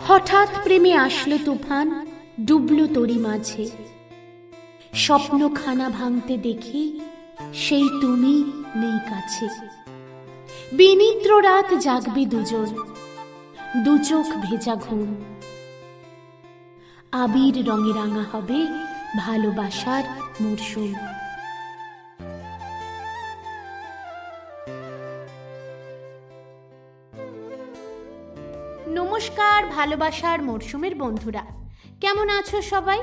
হঠাৎ প্রেমে আসলো তুফান, ডুবলো তরি মাঝে। স্বপ্নখানা ভাঙতে দেখি সেই তুমি নেই কাছে। বিনিদ্র রাত জাগবে দুজন, দু চোখ ভেজা ঘুম। আবির রঙে রাঙা হবে ভালোবাসার মরশুম। নমস্কার ভালোবাসার মরশুমের বন্ধুরা, কেমন আছো সবাই?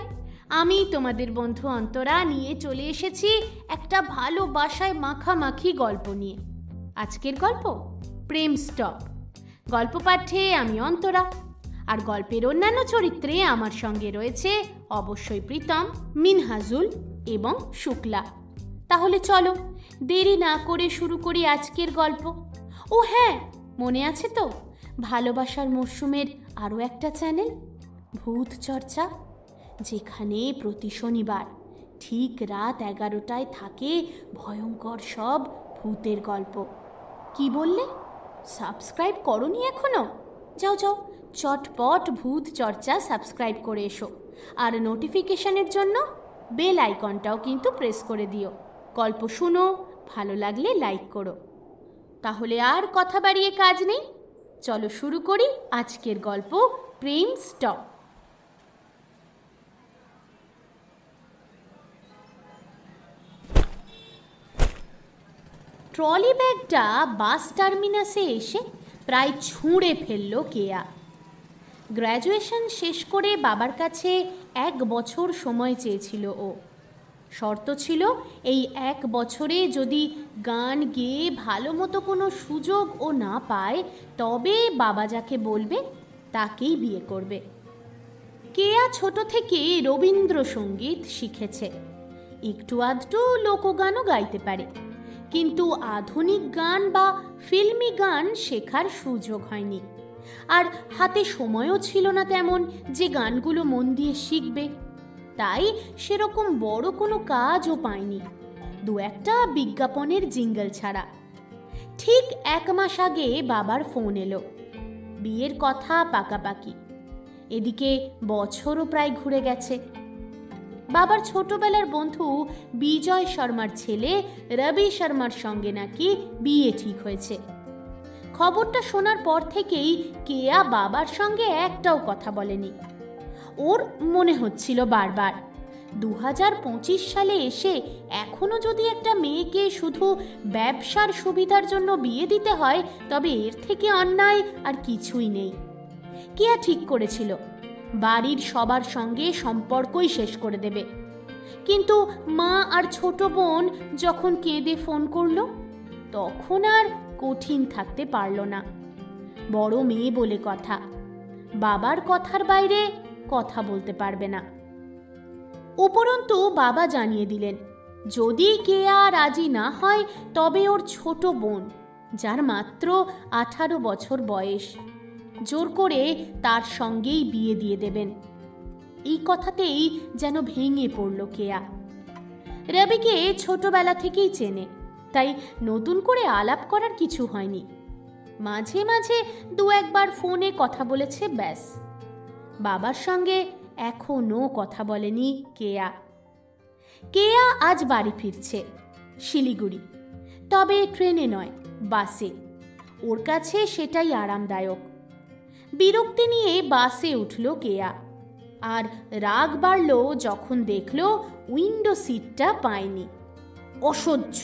আমি তোমাদের বন্ধু অন্তরা নিয়ে চলে এসেছি একটা ভালোবাসায় মাখামাখি গল্প নিয়ে। আজকের গল্প প্রেম স্টপ। গল্প পাঠে আমি অন্তরা, আর গল্পের অন্যান্য চরিত্রে আমার সঙ্গে রয়েছে অবশ্যই প্রীতম, মিনহাজুল এবং শুক্লা। তাহলে চলো দেরি না করে শুরু করি আজকের গল্প। ও হ্যাঁ, মনে আছে তো ভালোবাসার মরশুমের আরও একটা চ্যানেল ভূত চর্চা, যেখানে প্রতি শনিবার ঠিক রাত 11টায় থাকে ভয়ঙ্কর সব ভূতের গল্প। কি বললে, সাবস্ক্রাইব করোনি এখনো? যাও যাও, চটপট ভূত চর্চা সাবস্ক্রাইব করে এসো, আর নোটিফিকেশনের জন্য বেল আইকনটাও কিন্তু প্রেস করে দিও। গল্প শুনো, ভালো লাগলে লাইক করো। তাহলে আর কথা বাড়িয়ে কাজ নেই, চলো শুরু করি আজকের গল্প প্রেম স্টপ। ট্রলি ব্যাগটা বাস টার্মিনাসে এসে প্রায় ছুঁড়ে ফেলল কেয়া। গ্র্যাজুয়েশন শেষ করে বাবার কাছে 1 বছর সময় চেয়েছিল ও। শর্ত ছিল এই 1 বছরে যদি গান গেয়ে ভালো মতো কোনো সুযোগ ও না পায়, তবে বাবা যাকে বলবে তাকেই বিয়ে করবে। কেয়া ছোট থেকে রবীন্দ্রসঙ্গীত শিখেছে, একটু আধটু লোকগানও গাইতে পারে, কিন্তু আধুনিক গান বা ফিল্মি গান শেখার সুযোগ হয়নি। আর হাতে সময়ও ছিল না তেমন যে গানগুলো মন দিয়ে শিখবে। তাই সেরকম বড় কোনো কাজও পায়নি, 2-একটা বিজ্ঞাপনের জিঙ্গল ছাড়া। ঠিক 1 মাস আগে বাবার ফোন এলো, বিয়ের কথা পাকাপাকি। এদিকে বছরও প্রায় ঘুরে গেছে। বাবার ছোটবেলার বন্ধু বিজয় শর্মার ছেলে রবি শর্মার সঙ্গে নাকি বিয়ে ঠিক হয়েছে। খবরটা শোনার পর থেকেই কেয়া বাবার সঙ্গে একটাও কথা বলেনি। ওর মনে হচ্ছিল বারবার 2025 সালে এসে এখনো যদি একটা মেয়েকে শুধু ব্যবসার সুবিধার জন্য বিয়ে দিতে হয়, তবে এর থেকে অন্যায় আর কিছুই নেই। কেয়া ঠিক করেছিল বাড়ির সবার সঙ্গে সম্পর্কই শেষ করে দেবে। কিন্তু মা আর ছোট বোন যখন কেঁদে ফোন করলো, তখন আর কঠিন থাকতে পারল না। বড় মেয়ে বলে কথা, বাবার কথার বাইরে কথা বলতে পারবে না। উপরন্তু বাবা জানিয়ে দিলেন, যদি কেয়া রাজি না হয় তবে ওর ছোট বোন, যার মাত্র 18 বছর বয়স, জোর করে তার সঙ্গেই বিয়ে দিয়ে দেবেন। এই কথাতেই যেন ভেঙে পড়ল কেয়া। রবিকে ছোটবেলা থেকেই চেনে, তাই নতুন করে আলাপ করার কিছু হয়নি। মাঝে মাঝে 2-1বার ফোনে কথা বলেছে, ব্যাস। বাবার সঙ্গে এখনো কথা বলেনি কেয়া। কেয়া আজ বাড়ি ফিরছে শিলিগুড়ি, তবে ট্রেনে নয়, বাসে। ওর কাছে সেটাই আরামদায়ক। বিরক্তি নিয়ে বাসে উঠল কেয়া, আর রাগ বাড়ল যখন দেখল উইন্ডো সিটটা পায়নি। অসহ্য,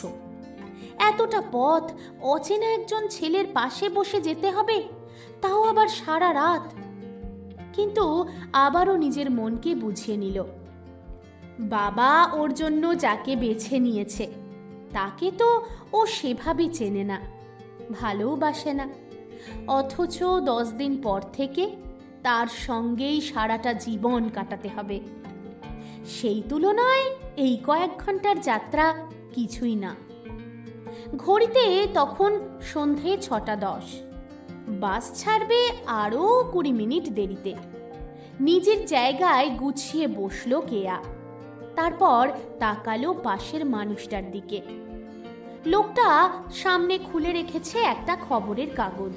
এতটা পথ অচেনা একজন ছেলের পাশে বসে যেতে হবে, তাও আবার সারা রাত। কিন্তু আবারও নিজের মনকে বুঝিয়ে নিল, বাবা ওর জন্য যাকে বেছে নিয়েছে তাকে তো ও সেভাবে চেনে না, ভালোবাসে না। অথচ 10 দিন পর থেকে তার সঙ্গেই সারাটা জীবন কাটাতে হবে। সেই তুলনায় এই কয়েক ঘন্টার যাত্রা কিছুই না। ঘড়িতে তখন সন্ধে 6:10। বাস ছাড়বে আরও 20 মিনিট দেরিতে। নিজের জায়গায় গুছিয়ে বসল কেয়া, তারপর তাকালো পাশের মানুষটার দিকে। লোকটা সামনে খুলে রেখেছে একটা খবরের কাগজ।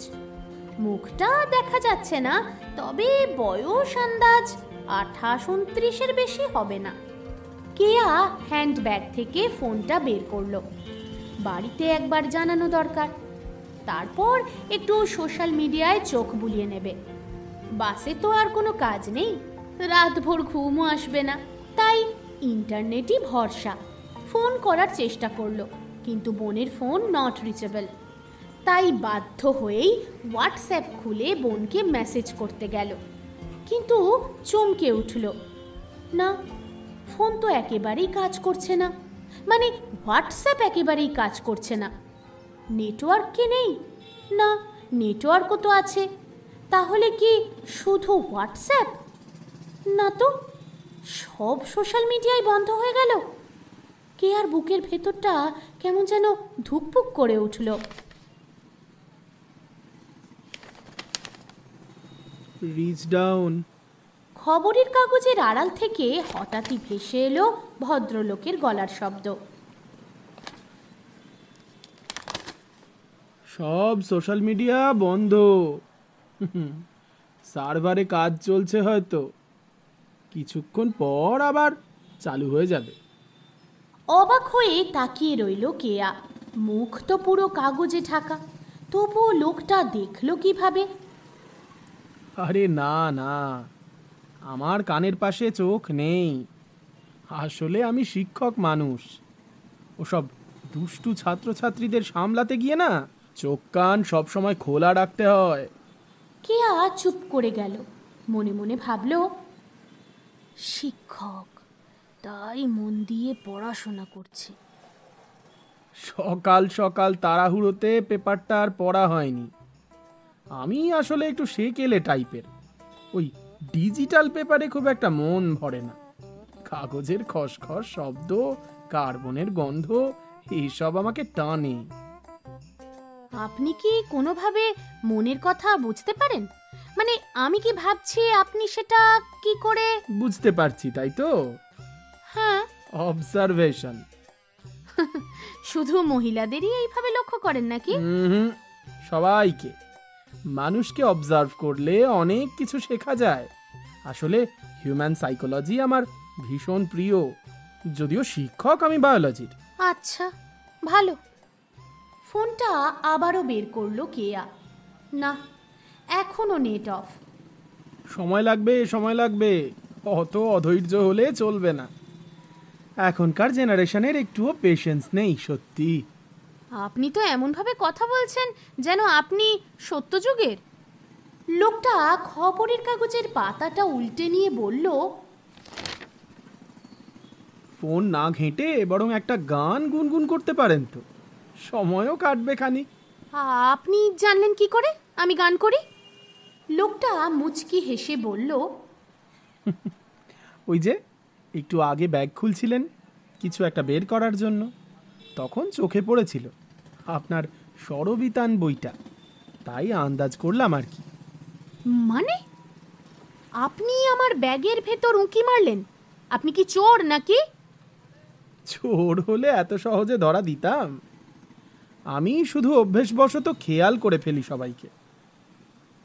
মুখটা দেখা যাচ্ছে না, তবে বয়স আন্দাজ 28-29-এর বেশি হবে না। কেয়া হ্যান্ডব্যাগ থেকে ফোনটা বের করলো। বাড়িতে একবার জানানো দরকার, তারপর একটু সোশ্যাল মিডিয়ায় চোখ বুলিয়ে নেবে। বাসে তো আর কোনো কাজ নেই, রাতভর ঘুমও আসবে না, তাই ইন্টারনেটই ভরসা। ফোন করার চেষ্টা করলো, কিন্তু বোনের ফোন নট রিচেবল। তাই বাধ্য হয়েই হোয়াটসঅ্যাপ খুলে বোনকে মেসেজ করতে গেল, কিন্তু চমকে উঠল, না, ফোন তো একেবারেই কাজ করছে না। মানে হোয়াটসঅ্যাপ একেবারেই কাজ করছে না। নেটওয়ার্ক কি নেই? না, নেটওয়ার্কও তো আছে। তাহলে কি শুধু হোয়াটসঅ্যাপ? না তো, সব সোশ্যাল মিডিয়াই বন্ধ হয়ে গেল। কেয়ার বুকের ভেতরটা কেমন যেন ধুকপুক করে উঠল। Reach down. খবরের কাগজের আড়াল থেকে হঠাৎই ভেসে এলো ভদ্রলোকের গলার শব্দ। সব সোশ্যাল মিডিয়া বন্ধ। সার্ভারে কাজ চলছে, হয়তো কিছুক্ষণ পর আবার চালু হয়ে যাবে। অবাক হয়ে তাকিয়ে রইল কেয়া। মুখ তো পুরো কাগজে ঢাকা, তবুও লোকটা দেখলো কিভাবে? আরে না না, আমার কানের পাশে চোখ নেই। আসলে আমি শিক্ষক মানুষ। ওসব দুষ্টু ছাত্রছাত্রীদের সামলাতে গিয়ে না, চোখ কান সবসময় খোলা রাখতে হয়। কেয়া চুপ করে গেল। মনে মনে ভাবল, শিক্ষক, তাই মন দিয়ে পড়াশোনা করছে। সকাল সকাল তাড়াহুড়োতে পেপারটা আর পড়া হয়নি। আমি আসলে একটু সেকেলে টাইপের। ওই ডিজিটাল পেপারে খুব একটা মন ভরে না। কাগজের খসখস শব্দ, কার্বনের গন্ধ, এইসব আমাকে টানে। আপনি কি কোনোভাবে মনের কথা বুঝতে পারেন? মানে আমি কি ভাবছি আপনি সেটা কি করে বুঝতে পারছি, তাই তো? হ্যাঁ। অবজারভেশন। শুধু মহিলাদেরই এইভাবে লক্ষ্য করেন নাকি? সবাইকে। মানুষকে অবজার্ভ করলে অনেক কিছু শেখা যায়। আসলে হিউম্যান সাইকোলজি আমার ভীষণ প্রিয়, যদিও শিক্ষক আমি বায়োলজির। আচ্ছা, ভালো। ফোনটা আবারও বের করলো কেয়া। না, এখনো নেট অফ। সময় লাগবে, সময় লাগবে, অত অধৈর্য হলে চলবে না। এখনকার জেনারেশনের একটুও পেশেন্স নেই, সত্যি। আপনি তো এমনভাবে কথা বলছেন যেন আপনি সত্যযুগের। লোকটা খবরের কাগজের পাতাটা উল্টে নিয়ে বলল, ফোন না ঘেঁটে বরং একটা গান গুনগুন করতে পারেন তো, সময়ও কাটবে খানিক। আপনি জানলেন কি করে আমি গান করি? লোকটা মুচকি হেসে বলল, ওই যে একটু আগে ব্যাগ খুলছিলেন কিছু একটা বের করার জন্য, তখন চোখে পড়েছিল আপনার স্বরবিতান বইটা, তাই আন্দাজ করলাম আর কি। মানে আপনি আমার ব্যাগের ভেতর উঁকি মারলেন? আপনি কি চোর নাকি? চোর হলে এত সহজে ধরা দিতাম? আমি শুধু অভ্যেসবশত খেয়াল করে ফেলি সবাইকে।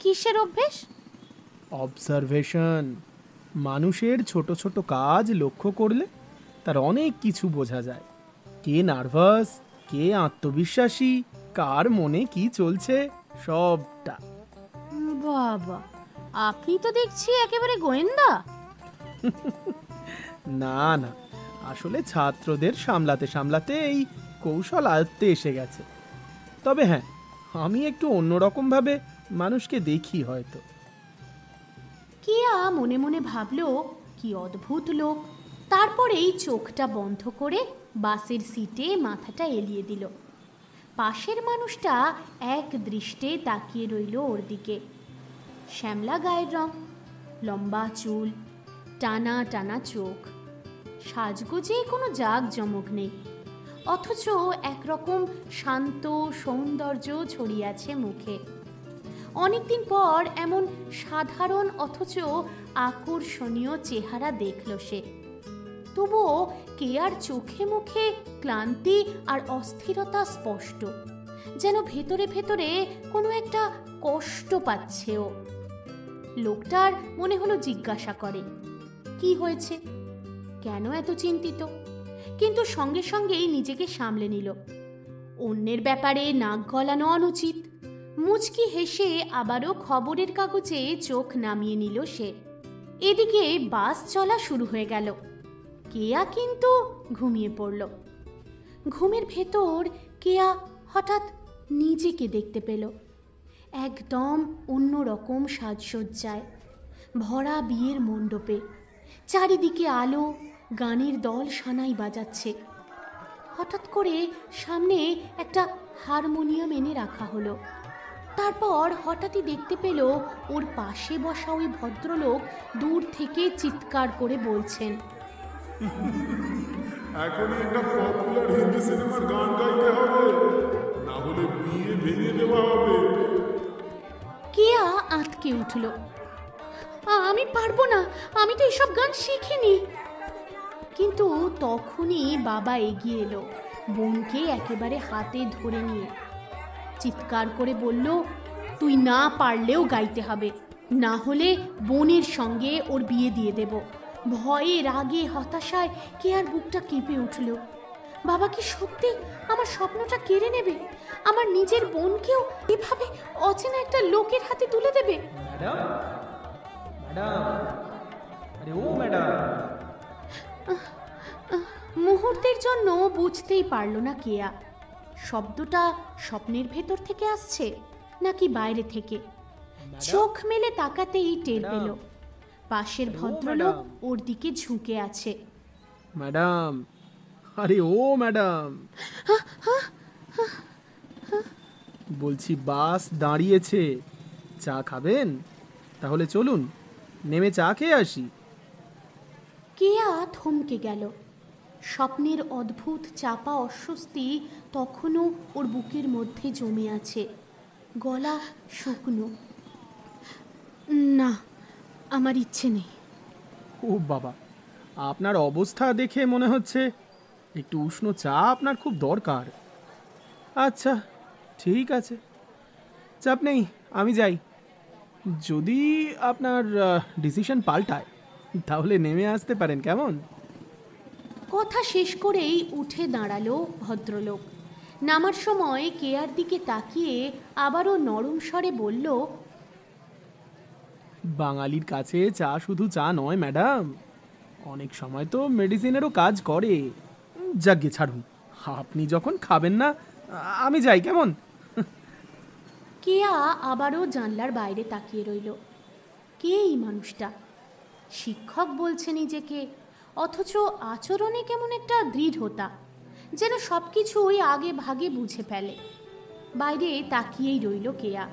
কিসের অভ্যেস? অবজারভেশন। মানুষের ছোট ছোট কাজ লক্ষ্য করলে তার অনেক কিছু বোঝা যায়। কে নার্ভাস, কে আত্মবিশ্বাসী, কার মনে কি চলছে, সবটা। বাবা, আপনি তো দেখছি একেবারে গোয়েন্দা। না না, আসলে ছাত্রদের সামলাতে সামলাতে এই কৌশল আয়ত্তে এসে গেছে। তবে হ্যাঁ, আমি একটু অন্যরকম ভাবে মানুষকে দেখি হয়তো। কেয়া মনে মনে ভাবল, কি অদ্ভুত লোক। তারপরেই চোখটা বন্ধ করে বাসের সিটে মাথাটা এলিয়ে দিল। পাশের মানুষটা এক দৃষ্টে তাকিয়ে রইল ওর দিকে। শ্যামলা গায়ের রং, লম্বা চুল, টানা টানা চোখ, সাজগোজে কোনো জাঁকজমক নেই, অথচ একরকম শান্ত সৌন্দর্য ছড়িয়ে আছে মুখে। অনেকদিন পর এমন সাধারণ অথচ আকর্ষণীয় চেহারা দেখল সে। তবুও কেয়ার চোখে মুখে ক্লান্তি আর অস্থিরতা স্পষ্ট, যেন ভেতরে ভেতরে কোনো একটা কষ্ট পাচ্ছে ও। লোকটার মনে হলো জিজ্ঞাসা করে, কি হয়েছে, কেন এত চিন্তিত? কিন্তু সঙ্গে সঙ্গেই নিজেকে সামলে নিল। অন্যের ব্যাপারে নাক গলানো অনুচিত। মুচকি হেসে আবারও খবরের কাগজে চোখ নামিয়ে নিল সে। এদিকে বাস চলা শুরু হয়ে গেল। কেয়া কিন্তু ঘুমিয়ে পড়ল। ঘুমের ভেতর কেয়া হঠাৎ নিজেকে দেখতে পেল একদম অন্যরকম সাজসজ্জায় ভরা বিয়ের মণ্ডপে। চারিদিকে আলো, গানের দল সানাই বাজাচ্ছে। হঠাৎ করে সামনে একটা হারমোনিয়াম এনে রাখা হলো। তারপর হঠাৎই দেখতে পেল ওর পাশে বসা ওই ভদ্রলোক দূর থেকে চিৎকার করে বলছেন, এখনই একটা পপুলার হিন্দি সিনেমার গান গাইতে হবে, না হলে বিয়ে ভেঙে দেওয়া হবে। কেয়া আঁতকে উঠল। আমি পারবো না, আমি তো এসব গান শিখিনি। কিন্তু তখনই বাবা এগিয়ে এলো, বোনকে একেবারে হাতে ধরে নিয়ে চিৎকার করে বলল, তুই না পারলেও গাইতে হবে, না হলে বোনের সঙ্গে ওর বিয়ে দিয়ে দেব। ভয়ে, রাগে, হতাশায় কেয়ার বুকটা কেঁপে উঠল। বাবা কি সত্যি আমার স্বপ্নটা কেড়ে নেবে? আমার নিজের বোনকেও এভাবে অচেনা একটা লোকের হাতে তুলে দেবে? ম্যাডাম, ম্যাডাম, আরে ও ম্যাডাম। মুহূর্তের জন্য বুঝতেই পারল না কেয়া শব্দটা স্বপ্নের ভেতর থেকে আসছে নাকি বাইরে থেকে। চোখ মেলে তাকাতেই টের পেল পাশের ভদ্রলোক ওর দিকে ঝুঁকে আছে। ম্যাডাম, আরে ও ম্যাডাম, বলছি বাস দাঁড়িয়েছে, চা খাবেন? তাহলে চলুন নেমে চা খেয়ে আসি। কেয়া থমকে গেল। স্বপ্নের অদ্ভুত চাপা অস্বস্তি তখনও ওর বুকের মধ্যে জমে আছে। গলা শুকনো। না, আমার ইচ্ছে নেই। ও বাবা, আপনার অবস্থা দেখে মনে হচ্ছে একটু উষ্ণ চা আপনার খুব দরকার। আচ্ছা ঠিক আছে, চাপ নেই, আমি যাই। যদি আপনার ডিসিশন পাল্টায় তাহলে নেমে আসতে পারেন, কেমন? কথা শেষ করেই উঠে দাঁড়ালো ভদ্রলোক। নামার সময় কেয়ার দিকে তাকিয়ে আবারও নরম স্বরে বলল, বাঙালির কাছে চা শুধু চা নয় ম্যাডাম, অনেক সময় তো মেডিসিনেরও কাজ করে। যাকগে ছাড়ুন, আপনি যখন খাবেন না আমি যাই, কেমন? কেয়া আবারও জানলার বাইরে তাকিয়ে রইল। কে এই মানুষটা? শিক্ষক বলছে নিজেকে, অথচ আচরণে কেমন একটা দৃঢ়তা, যেন সব কিছুই আগে ভাগে বুঝে ফেলে। বাইরে তাকিয়েই রইল কেয়া।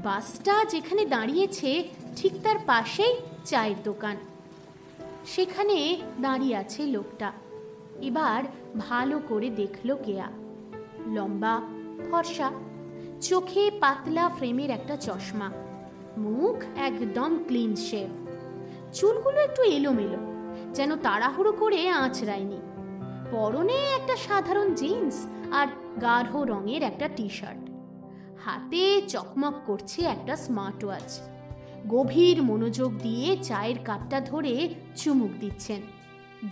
বাসটা যেখানে দাঁড়িয়েছে ঠিক তার পাশেই চায়ের দোকান। সেখানে দাঁড়িয়ে আছে লোকটা। এবার ভালো করে দেখল কেয়া। লম্বা, ফর্সা, চোখে পাতলা ফ্রেমের একটা চশমা, মুখ একদম ক্লিন শেভ, চুলগুলো একটু এলোমেলো, যেন তাড়াহুড়ো করে আঁচড়ায়নি। পরনে একটা সাধারণ জিন্স আর গাঢ় রঙের একটা টি শার্ট। হাতে চকমক করছে একটা স্মার্ট ওয়াচ। গভীর মনোযোগ দিয়ে চায়ের কাপটা ধরে চুমুক দিচ্ছেন।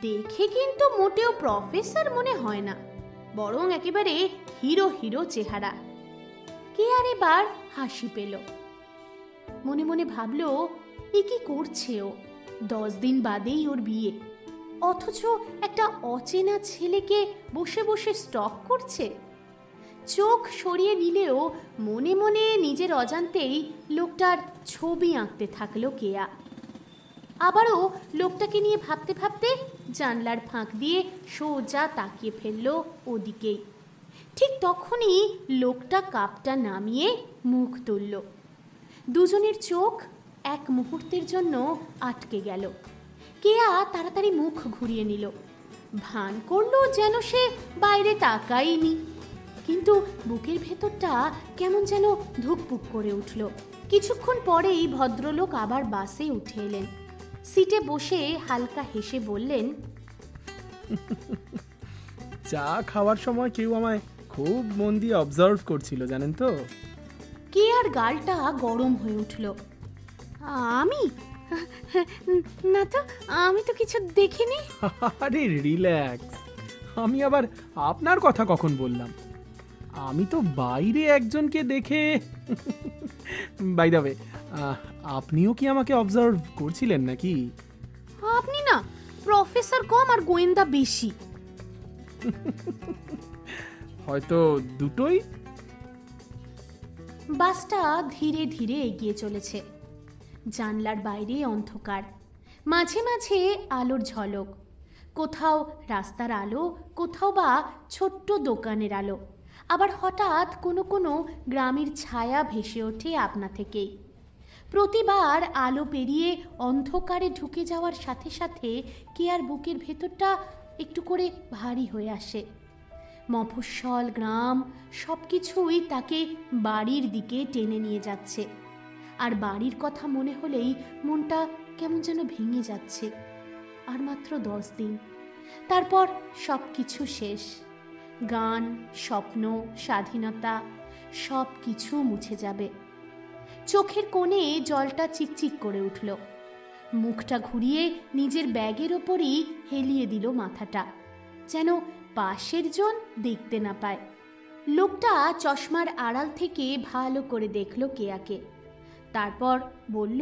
দেখে কিন্তু মোটেও প্রফেসর মনে হয় না, বরং একেবারে হিরো হিরো চেহারা। কে আর এবার হাসি পেল। মনে মনে ভাবলো, এ কি করছে ও? 10 দিন বাদেই ওর বিয়ে, অথচ একটা অচেনা ছেলেকে বসে বসে স্টক করছে। চোখ সরিয়ে নিলেও মনে মনে নিজের অজান্তেই লোকটার ছবি আঁকতে থাকলো কেয়া। আবারও লোকটাকে নিয়ে ভাবতে ভাবতে জানলার ফাঁক দিয়ে সোজা তাকিয়ে ফেললো ওদিকেই। ঠিক তখনই লোকটা কাপটা নামিয়ে মুখ তুলল। দুজনের চোখ এক মুহূর্তের জন্য আটকে গেল। কেয়া তাড়াতাড়ি মুখ ঘুরিয়ে নিল, ভান করলো যেন সে বাইরে তাকায়নি। কিন্তু বুকের ভেতরটা কেমন যেন ধুকপুক করে উঠল। কিছুক্ষণ পরেই ভদ্রলোক আবার বাসে উঠে এলেন। সিটে বসে হালকা হেসে বললেন, চা খাওয়ার সময় কেউ আমায় খুব মন দিয়ে অবজার্ভ করছিল, জানেন তো? কেয়ার গালটা গরম হয়ে উঠল। আমি? না তো, আমি তো কিছু দেখিনি। আরে রিল্যাক্স, আমি আবার আপনার কথা কখন বললাম? আমি তো বাইরে একজনকে দেখে বাই দ্য ওয়ে, আপনিও কি আমাকে অবজার্ভ করছিলেন নাকি? আপনি না প্রফেসর কম আর গোয়েন্দা বেশি। হয়তো দুটোই। বাসটা ধীরে ধীরে এগিয়ে চলেছে। জানলার বাইরে অন্ধকার, মাঝে মাঝে আলোর ঝলক, কোথাও রাস্তার আলো, কোথাও বা ছোট্ট দোকানের আলো, আবার হঠাৎ কোনো কোনো গ্রামের ছায়া ভেসে ওঠে আপনা থেকেই। প্রতিবার আলো পেরিয়ে অন্ধকারে ঢুকে যাওয়ার সাথে সাথে কেয়ার বুকের ভেতরটা একটু করে ভারী হয়ে আসে। মফস্বল গ্রাম সব কিছুই তাকে বাড়ির দিকে টেনে নিয়ে যাচ্ছে, আর বাড়ির কথা মনে হলেই মনটা কেমন যেন ভেঙে যাচ্ছে। আর মাত্র 10 দিন, তারপর সব কিছু শেষ। গান, স্বপ্ন, স্বাধীনতা সব কিছু মুছে যাবে। চোখের কোণে জলটা চিকচিক করে উঠল। মুখটা ঘুরিয়ে নিজের ব্যাগের ওপরই হেলিয়ে দিল মাথাটা, যেন পাশের জন দেখতে না পায়। লোকটা চশমার আড়াল থেকে ভালো করে দেখল কেয়াকে, তারপর বলল,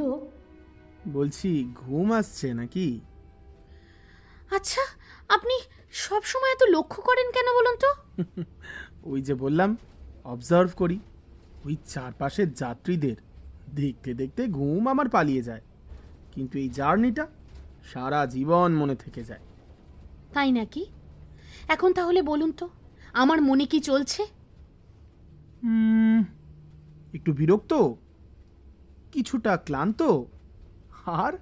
বলছি ঘুম আসছে নাকি? আচ্ছা, আপনি সব সময় এত লক্ষ্য করেন কেন বলুন তো? ওই যে বললাম, অবজার্ভ করি। ওই চারপাশের যাত্রীদের দেখতে দেখতে ঘুম আমার পালিয়ে যায়, কিন্তু এই জার্নিটা সারা জীবন মনে থেকে যায়। তাই নাকি? এখন তাহলে বলুন তো, আমার মনে কি চলছে? একটু বিরক্ত, কিছুটা ক্লান্ত, আর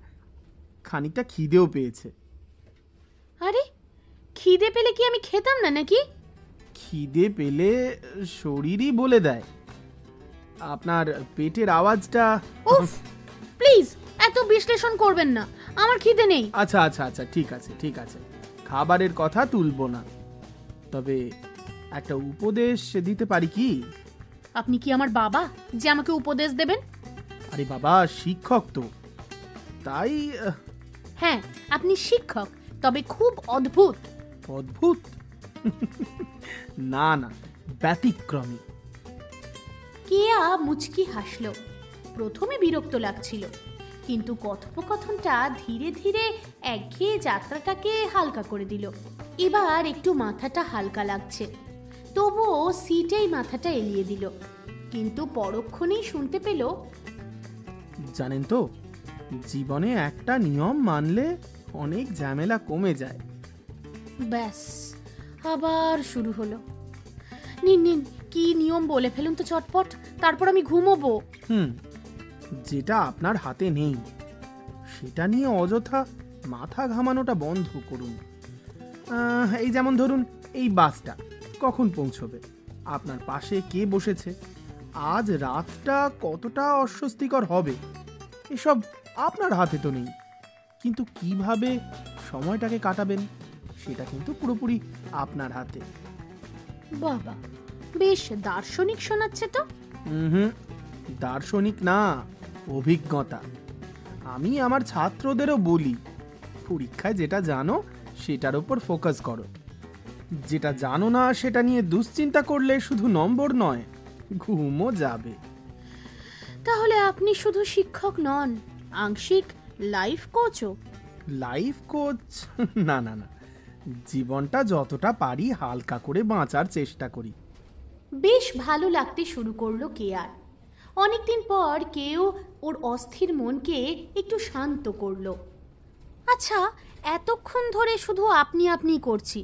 খানিকটা খিদেও পেয়েছে। আরে, খিদে পেলে কি আমি খেতাম না নাকি? খিদে পেলে শরীরই বলে দেয়। আপনার পেটের আওয়াজটা। উফ, প্লিজ এত বিশ্লেষণ করবেন না, আমার খিদে নেই। আচ্ছা আচ্ছা আচ্ছা, ঠিক আছে ঠিক আছে, খাবারের কথা তুলবো না। তবে একটা উপদেশ দিতে পারি কি? আপনি কি আমার বাবা যে আমাকে উপদেশ দেবেন? আরে বাবা, শিক্ষক তো, তাই। হ্যাঁ, আপনি শিক্ষক, তবে খুব অদ্ভুত। অদ্ভুত? না না, ব্যতিক্রমী। কেয়া মুচকি হাসল। প্রথমে বিরক্ত লাগছিল, কিন্তু কথোপকথনটা ধীরে ধীরে একঘেয়ে যাত্রাটাকে হালকা করে দিল। এবার একটু মাথাটা হালকা লাগছে, তবুও সিটেই মাথাটা এলিয়ে দিল। কিন্তু পরক্ষণেই শুনতে পেল, জানেন তো, জীবনে একটা নিয়ম মানলে অনেক ঝামেলা কমে যায়। ব্যাস, আবার শুরু হলো। নিন নিন, কি নিয়ম বলে ফেলুন তো চটপট, তারপর আমি ঘুমোবো। যেটা আপনার হাতে নেই সেটা নিয়ে অযথা মাথা ঘামানোটা বন্ধ করুন। এই যেমন ধরুন, এই বাসটা কখন পৌঁছবে, আপনার পাশে কে বসেছে, আজ রাতটা কতটা অস্বস্তিকর হবে, এসব আপনার হাতে তো নেই। কিন্তু কিভাবে সময়টাকে কাটাবেন সেটা কিন্তু পুরোপুরি আপনার হাতে। বাবা, বেশ দার্শনিক শোনাচ্ছে তো। দার্শনিক না, অভিজ্ঞতা। আমি আমার ছাত্রদেরও বলি, পরীক্ষায় যেটা জানো সেটার উপর ফোকাস করো। যেটা জানো না সেটা নিয়ে দুশ্চিন্তা করলে শুধু নম্বর নয়, ঘুমও যাবে। তাহলে আপনি শুধু শিক্ষক নন, আংশিক লাইফ কোচও। Life coach? না না না, জীবনটা যতটা পারি হালকা করে বাঁচার চেষ্টা করি। বেশ ভালো লাগতে শুরু করলো কেয়ার। অনেকদিন পর কেউ ওর অস্থির মনকে একটু শান্ত করলো। আচ্ছা, এতক্ষণ ধরে শুধু আপনি আপনি করছি,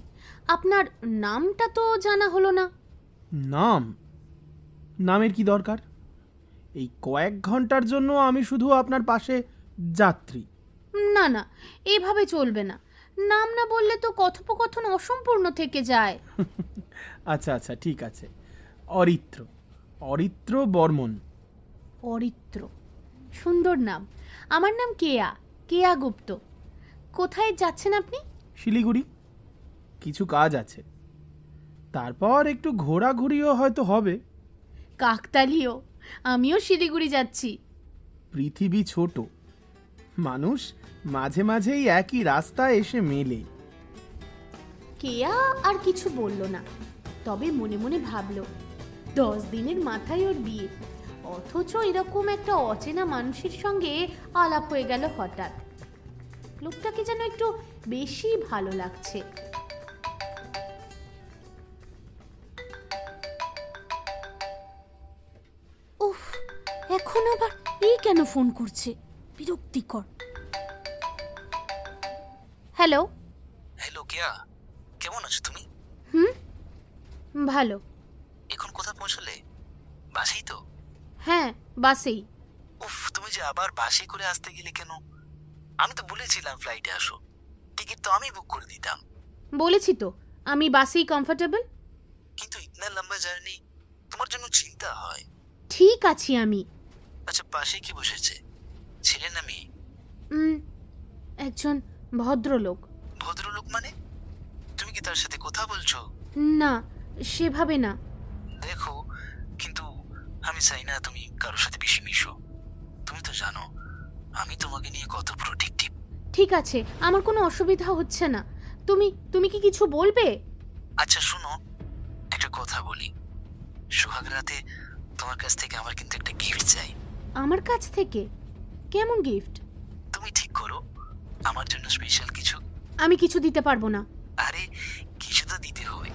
আপনার নামটা তো জানা হলো না। নাম? নামের কি দরকার? এই কয়েক ঘন্টার জন্য আমি শুধু আপনার পাশে যাত্রী। না না, এভাবে চলবে না। নাম না বললে তো কথোপকথন অসম্পূর্ণ থেকে যায়। আচ্ছা আচ্ছা, ঠিক আছে, অরিত্র, অরিত্র বর্মন। অরিত্র, সুন্দর নাম। আমার নাম কেয়া, কেয়া গুপ্ত। কোথায় যাচ্ছেন আপনি? শিলিগুড়ি, কিছু কাজ আছে, তারপর একটু ঘোরাঘুরিও হয়তো হবে। কাকতালীয়, আমিও শিলিগুড়ি যাচ্ছি। পৃথিবী ছোট, মানুষ মাঝে মাঝেই একই রাস্তায় এসে মেলে। কেয়া আর কিছু বলল না, তবে মনে মনে ভাবল 10 দিনের মাথায় ওর বিয়ে, অথচ এরকম একটা অচেনা মানুষের সঙ্গে আলাপ হয়ে গেল হঠাৎ। লোকটাকে যেন একটু বেশি ভালো লাগছে। উফ, এখন আবার এই কেন ফোন করছে, বিরক্তিকর। হ্যালো। হ্যালো কেয়া, কেমন আছো তুমি? ভালো। এখন কোথায় পৌঁছলে? বাসেই তো? হ্যাঁ, বাসেই। উফ, তুমি যে আবার বাসে করে আসতে গেলে কেন? আমি তো বলেছিলাম ফ্লাইটে আসো, টিকিট তো আমি বুক করে দিতাম। বলেছি তো আমি বাসেই কমফোর্টেবল। কিন্তু ইতনা লম্বা জার্নি, তোমার জন্য চিন্তা হয়। ঠিক আছি আমি। আচ্ছা, পাশে কি বসেছে, ছেলে না মেয়ে? একজন ভদ্রলোক। ভদ্রলোক মানে? তুমি কি তার সাথে কথা বলছো? না, সেভাবে না। দেখো, কিন্তু আমি চাই না তুমি কারোর সাথে বেশি মিশো। তুমি তো জানো আমি তোমাকে নিয়ে কত প্রোটেক্টিভ। ঠিক আছে, আমার কোনো অসুবিধা হচ্ছে না। তুমি কি কিছু বলবে? আচ্ছা শোনো, একটা কথা বলি। সোহাগ রাতে তোমার কাছ থেকে আমার কিন্তু একটা গিফট চাই। আমার কাছ থেকে? কেমন গিফট? তুমি ঠিক করো, আমার জন্য স্পেশাল কিছু। আমি কিছু দিতে পারবো না। আরে কিছু তো দিতে হবে।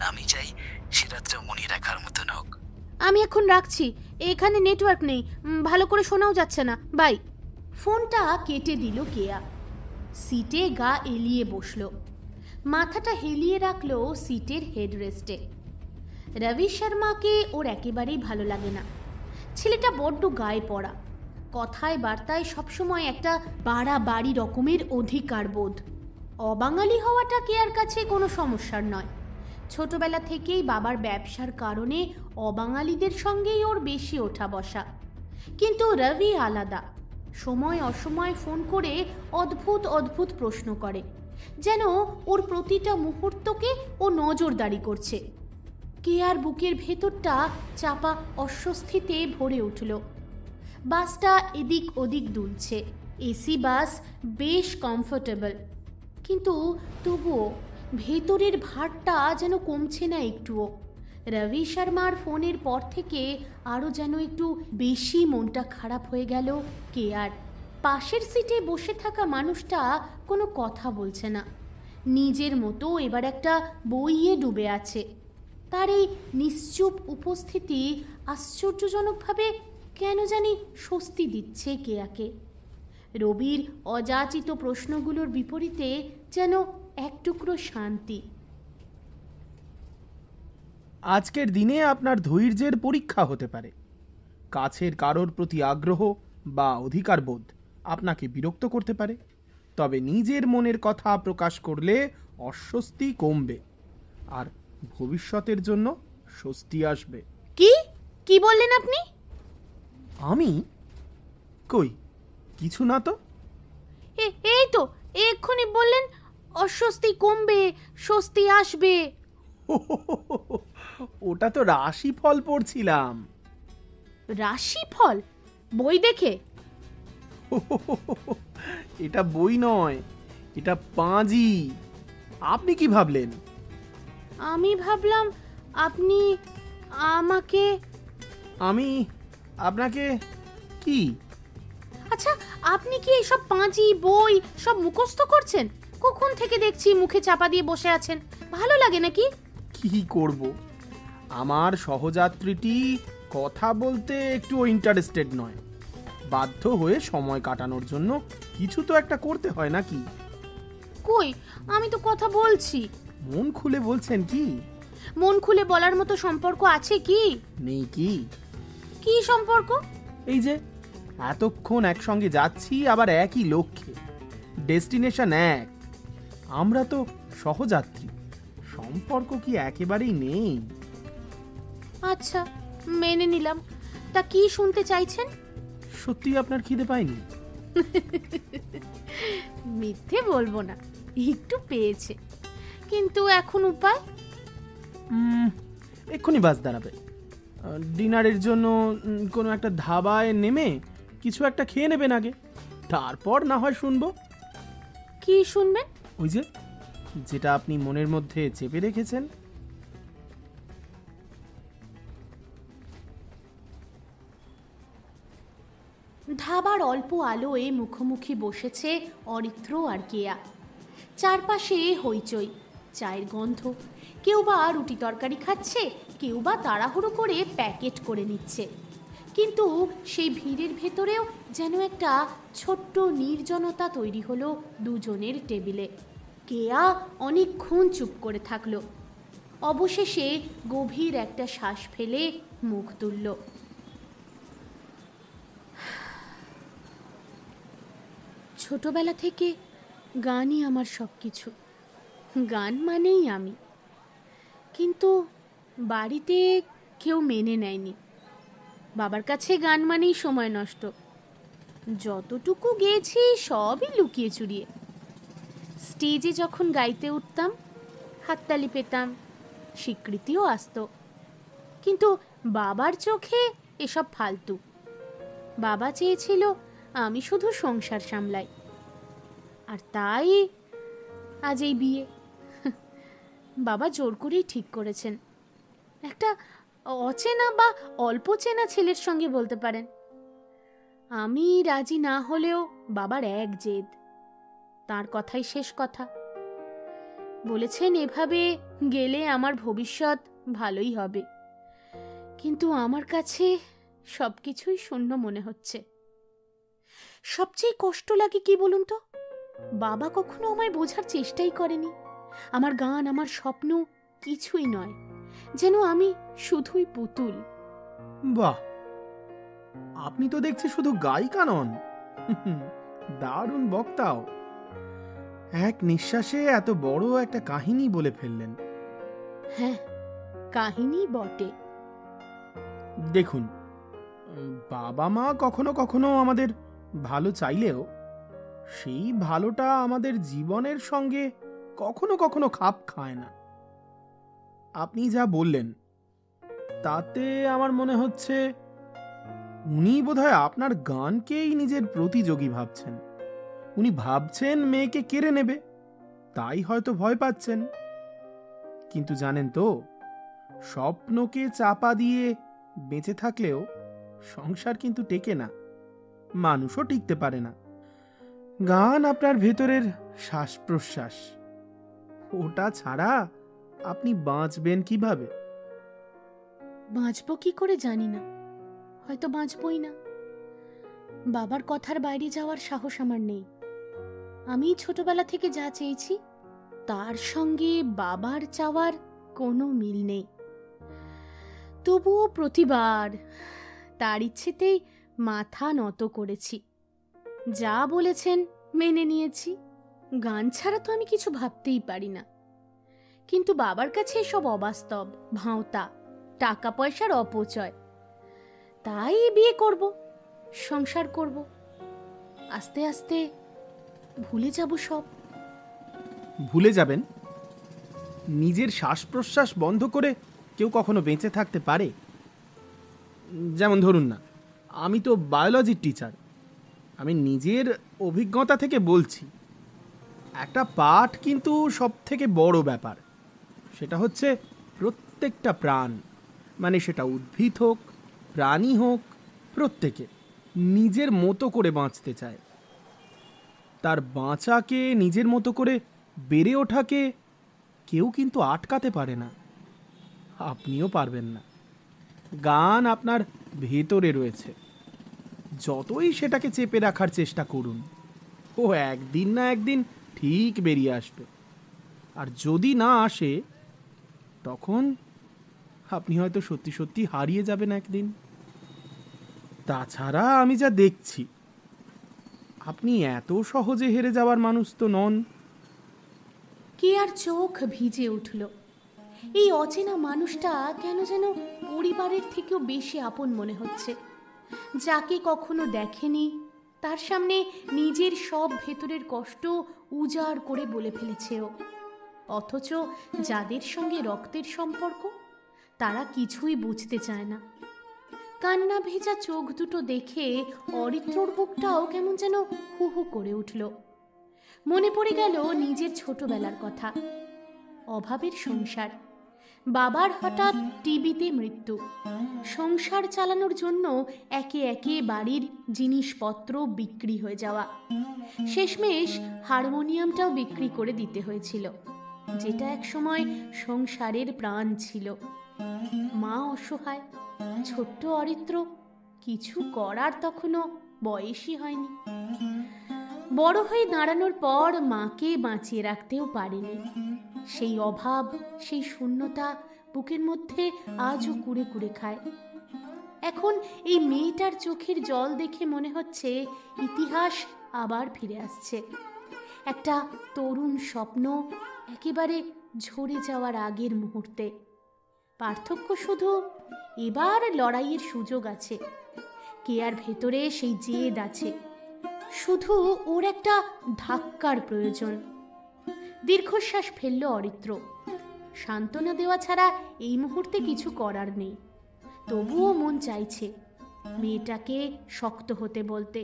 আমি চাই সে রাতটা মনে রাখার মতন হোক। আমি এখন রাখছি, এখানে নেটওয়ার্ক নেই, ভালো করে শোনাও যাচ্ছে না। বাই। ফোনটা কেটে দিল কেয়া। সিটে গা এলিয়ে বসলো, মাথাটা হেলিয়ে রাখলো সিটের হেডরেস্টে। রবি শর্মাকে ওর একেবারেই ভালো লাগে না। ছেলেটা বড্ড গায়ে পড়া, কথায় বার্তায় সবসময় একটা বাড়াবাড়ি রকমের অধিকার বোধ। অবাঙালি হওয়াটা কেয়ার কাছে কোনো সমস্যার নয়। ছোটবেলা থেকেই বাবার ব্যবসার কারণে অবাঙালিদের সঙ্গেই ওর বেশি ওঠা বসা। কিন্তু রবি আলাদা, সময় অসময় ফোন করে অদ্ভুত অদ্ভুত প্রশ্ন করে, যেন ওর প্রতিটা মুহূর্তকে ও নজরদারি করছে। কেয়ার বুকের ভেতরটা চাপা অস্বস্তিতে ভরে উঠল। বাসটা এদিক ওদিক দুলছে, এসি বাস, বেশ কমফোর্টেবল, কিন্তু তবুও ভেতরের ভারটা যেন কমছে না একটুও। রবি শর্মার ফোনের পর থেকে আরও যেন একটু বেশি মনটা খারাপ হয়ে গেল কেয়ার। পাশের সিটে বসে থাকা মানুষটা কোনো কথা বলছে না, নিজের মতো এবার একটা বইয়ে ডুবে আছে। তার এই নিশ্চুপ উপস্থিতি আশ্চর্যজনকভাবে কেন জানি স্বস্তি দিচ্ছে কেয়াকে। রবির অযাচিত প্রশ্নগুলোর বিপরীতে যেন এক টুকরো শান্তি। আজকের দিনে আপনার ধৈর্যের পরীক্ষা হতে পারে। কাছের কারোর প্রতি আগ্রহ বা অধিকার বোধ আপনাকে বিরক্ত করতে পারে, তবে নিজের মনের কথা প্রকাশ করলে অস্বস্তি কমবে আর ভবিষ্যতের জন্য স্বস্তি আসবে। কি বললেন আপনি? আমি কই কিছু না তো। এই তো এক্ষুনি বললেন অস্বস্তি কমবে, স্বস্তি আসবে। ওটা তো রাশিফল পড়ছিলাম। রাশিফল? বই দেখে? এটা বই নয়, এটা পাঁজি। আপনি কি ভাবলেন? আমি ভাবলাম আপনি আমাকে। আমি আপনাকে কি? আচ্ছা, আপনি কি এইসব পাঁজি বই সব মুখস্থ করছেন? কখন থেকে দেখছি মুখে চাপা দিয়ে বসে আছেন, ভালো লাগে নাকি? কি করব, আমার সহযাত্রীটি কথা বলতে একটু ইন্টারেস্টেড নয়। বাধ্য হয়ে সময় কাটানোর জন্য কিছু তো একটা করতে হয় নাকি? কই, আমি তো কথা বলছি। মন খুলে বলছেন কি? মন খুলে বলার মতো সম্পর্ক আছে কি? নেই কি? কি সম্পর্ক? এই যে এতক্ষণ একসঙ্গে যাচ্ছি, আবার একই লক্ষ্যে, ডেস্টিনেশন এক। আমরা তো সহযাত্রী, সম্পর্ক কি একেবারেই নেই? আচ্ছা, মেনে নিলাম। তা কি শুনতে চাইছেন? সত্যি আপনার খিদে পায়নি? মিথ্যে বলবো না, একটু পেয়েছে, কিন্তু এখন উপায়? এক্ষুনি বাস দাঁড়াবে, ডিনারের জন্য কোনো একটা ধাবায় নেমে কিছু একটা খেয়ে নেবেন আগে, তারপর না হয় শুনবো। কি শুনবেন? ওই যে, যেটা আপনি মনের মধ্যে চেপে রেখেছেন। ধাবার অল্প আলোয় মুখোমুখি বসেছে অরিত্র আর কেয়া। চারপাশে হইচই, চায়ের গন্ধ। কেউ বা রুটি তরকারি খাচ্ছে, কেউ বা তাড়াহুড়ো করে প্যাকেট করে নিচ্ছে। কিন্তু সেই ভিড়ের ভেতরেও যেন একটা ছোট্ট নির্জনতা তৈরি হলো দুজনের টেবিলে। কেয়া অনেকক্ষণ চুপ করে থাকলো। অবশেষে গভীর একটা শ্বাস ফেলে মুখ তুলল। ছোটবেলা থেকে গানই আমার সব কিছু, গান মানেই আমি। কিন্তু বাড়িতে কেউ মেনে নেয়নি। বাবার কাছে গান মানেই সময় নষ্ট। যতটুকু গেয়েছি সবই লুকিয়ে চুরিয়ে। স্টেজে যখন গাইতে উঠতাম হাততালি পেতাম, স্বীকৃতিও আসতো। কিন্তু বাবার চোখে এসব ফালতু। বাবা চেয়েছিল আমি শুধু সংসার সামলাই, আর তাই আজ এই বিয়ে। বাবা জোর করেই ঠিক করেছেন, একটা অচেনা বা অল্প চেনা ছেলের সঙ্গে বলতে পারেন। আমি রাজি না হলেও বাবার এক জেদ, তার কথাই শেষ কথা। বলেছেন এভাবে গেলে আমার ভবিষ্যৎ ভালোই হবে। কিন্তু আমার কাছে সবকিছুই শূন্য মনে হচ্ছে। সবচেয়ে কষ্ট লাগে কি বলুন তো, বাবা কখনো আমায় বোঝার চেষ্টাই করেনি। আমার গান, আমার স্বপ্ন কিছুই নয়, যেন আমি শুধুই পুতুল। বাহ, আপনি তো দেখছি শুধু গায়িকা নন, দারুণ বক্তাও। এক নিঃশ্বাসে এত বড় একটা কাহিনী বলে ফেললেন। হ্যাঁ, কাহিনী বটে। দেখুন, বাবা মা কখনো কখনো আমাদের ভালো চাইলেও সেই ভালোটা আমাদের জীবনের সঙ্গে কখনো কখনো খাপ খায় না। আপনি যা বললেন তাতে আমার মনে হচ্ছে উনি বোধহয় আপনার গানকেই নিজের প্রতিযোগী ভাবছেন। উনি ভাবছেন মেয়েকে কেড়ে নেবে, তাই হয়তো ভয় পাচ্ছেন। কিন্তু জানেন তো, স্বপ্নকে চাপা দিয়ে বেঁচে থাকলেও সংসার কিন্তু টেকে না, মানুষও টিকতে পারে না। গান আপনার ভেতরের শ্বাস প্রশ্বাস, ওটা ছাড়া আপনি বাঁচবেন কিভাবে? বাঁচবো কি করে জানি না, হয়তো বাঁচবই না। বাবার কথার বাইরে যাওয়ার সাহস আমার নেই। আমি ছোটবেলা থেকে যা চেয়েছি তার সঙ্গে বাবার চাওয়ার কোনো মিল নেই। তবুও প্রতিবার তার ইচ্ছেতেই মাথা নত করেছি। যা বলেছেন মেনে নিয়েছি। গান ছাড়া তো আমি কিছু ভাবতেই পারি না। কিন্তু বাবার কাছে সব অবাস্তব, ভাঁওতা, টাকা পয়সার অপচয়। তাই বিয়ে করব, সংসার করব, আস্তে আস্তে ভুলে যাব সব। ভুলে যাবেন? নিজের শ্বাস প্রশ্বাস বন্ধ করে কেউ কখনো বেঁচে থাকতে পারে? যেমন ধরুন না, আমি তো বায়োলজির টিচার, আমি নিজের অভিজ্ঞতা থেকে বলছি। একটা পাঠ কিন্তু সব থেকে বড় ব্যাপার। সেটা হচ্ছে প্রত্যেকটা প্রাণ, মানে সেটা উদ্ভিদ হোক, প্রাণী হোক, প্রত্যেকে নিজের মতো করে বাঁচতে চায়। তার বাঁচাকে, নিজের মতো করে বেড়ে ওঠাকে কেউ কিন্তু আটকাতে পারে না। আপনিও পারবেন না। গান আপনার ভেতরে রয়েছে, যতই সেটাকে চেপে রাখার চেষ্টা করুন, ও একদিন না একদিন ঠিক বেরিয়ে আসবে। আর যদি না আসে, তখন আপনি হয়তো সত্যি সত্যি হারিয়ে যাবেন একদিন। তাছাড়া আমি যা দেখছি, আপনি এত সহজে হেরে যাওয়ার মানুষ তো নন। কে আর চোখ ভিজে উঠল। এই অচেনা মানুষটা কেন যেন পরিবারের থেকেও বেশি আপন মনে হচ্ছে। যাকে কখনো দেখেনি, তার সামনে নিজের সব ভেতরের কষ্ট উজাড় করে বলে ফেলেছে ও। অথচ যাদের সঙ্গে রক্তের সম্পর্ক, তারা কিছুই বুঝতে চায় না। কান্না ভেজা চোখ দুটো দেখে অরিত্রর বুকটাও কেমন যেন হু হু করে উঠল। মনে পড়ে গেল নিজের ছোটবেলার কথা। অভাবের সংসার, বাবার হঠাৎ টিবিতে মৃত্যু, সংসার চালানোর জন্য একে একে বাড়ির জিনিসপত্র বিক্রি হয়ে যাওয়া, শেষমেশ হারমোনিয়ামটাও বিক্রি করে দিতে হয়েছিল, যেটা একসময় সংসারের প্রাণ ছিল। মা অসহায়, ছোট্ট অরিত্র, কিছু করার তখনও বয়সই হয়নি। বড় হয়ে দাঁড়ানোর পর মাকে বাঁচিয়ে রাখতেও পারেনি। সেই অভাব, সেই শূন্যতা বুকের মধ্যে আজও কুড়ে কুড়ে খায়। এখন এই মেয়েটার চোখের জল দেখে মনে হচ্ছে ইতিহাস আবার ফিরে আসছে। একটা তরুণ স্বপ্ন একেবারে ঝরে যাওয়ার আগের মুহূর্তে। পার্থক্য শুধু এবার লড়াইয়ের সুযোগ আছে, কেয়ার ভেতরে সেই জেদ আছে, শুধু ওর একটা ধাক্কার প্রয়োজন। দীর্ঘশ্বাস ফেলল অরিত্র। সান্ত্বনা দেওয়া ছাড়া এই মুহূর্তে কিছু করার নেই। তবুও মন চাইছে মেয়েটাকে শক্ত হতে বলতে।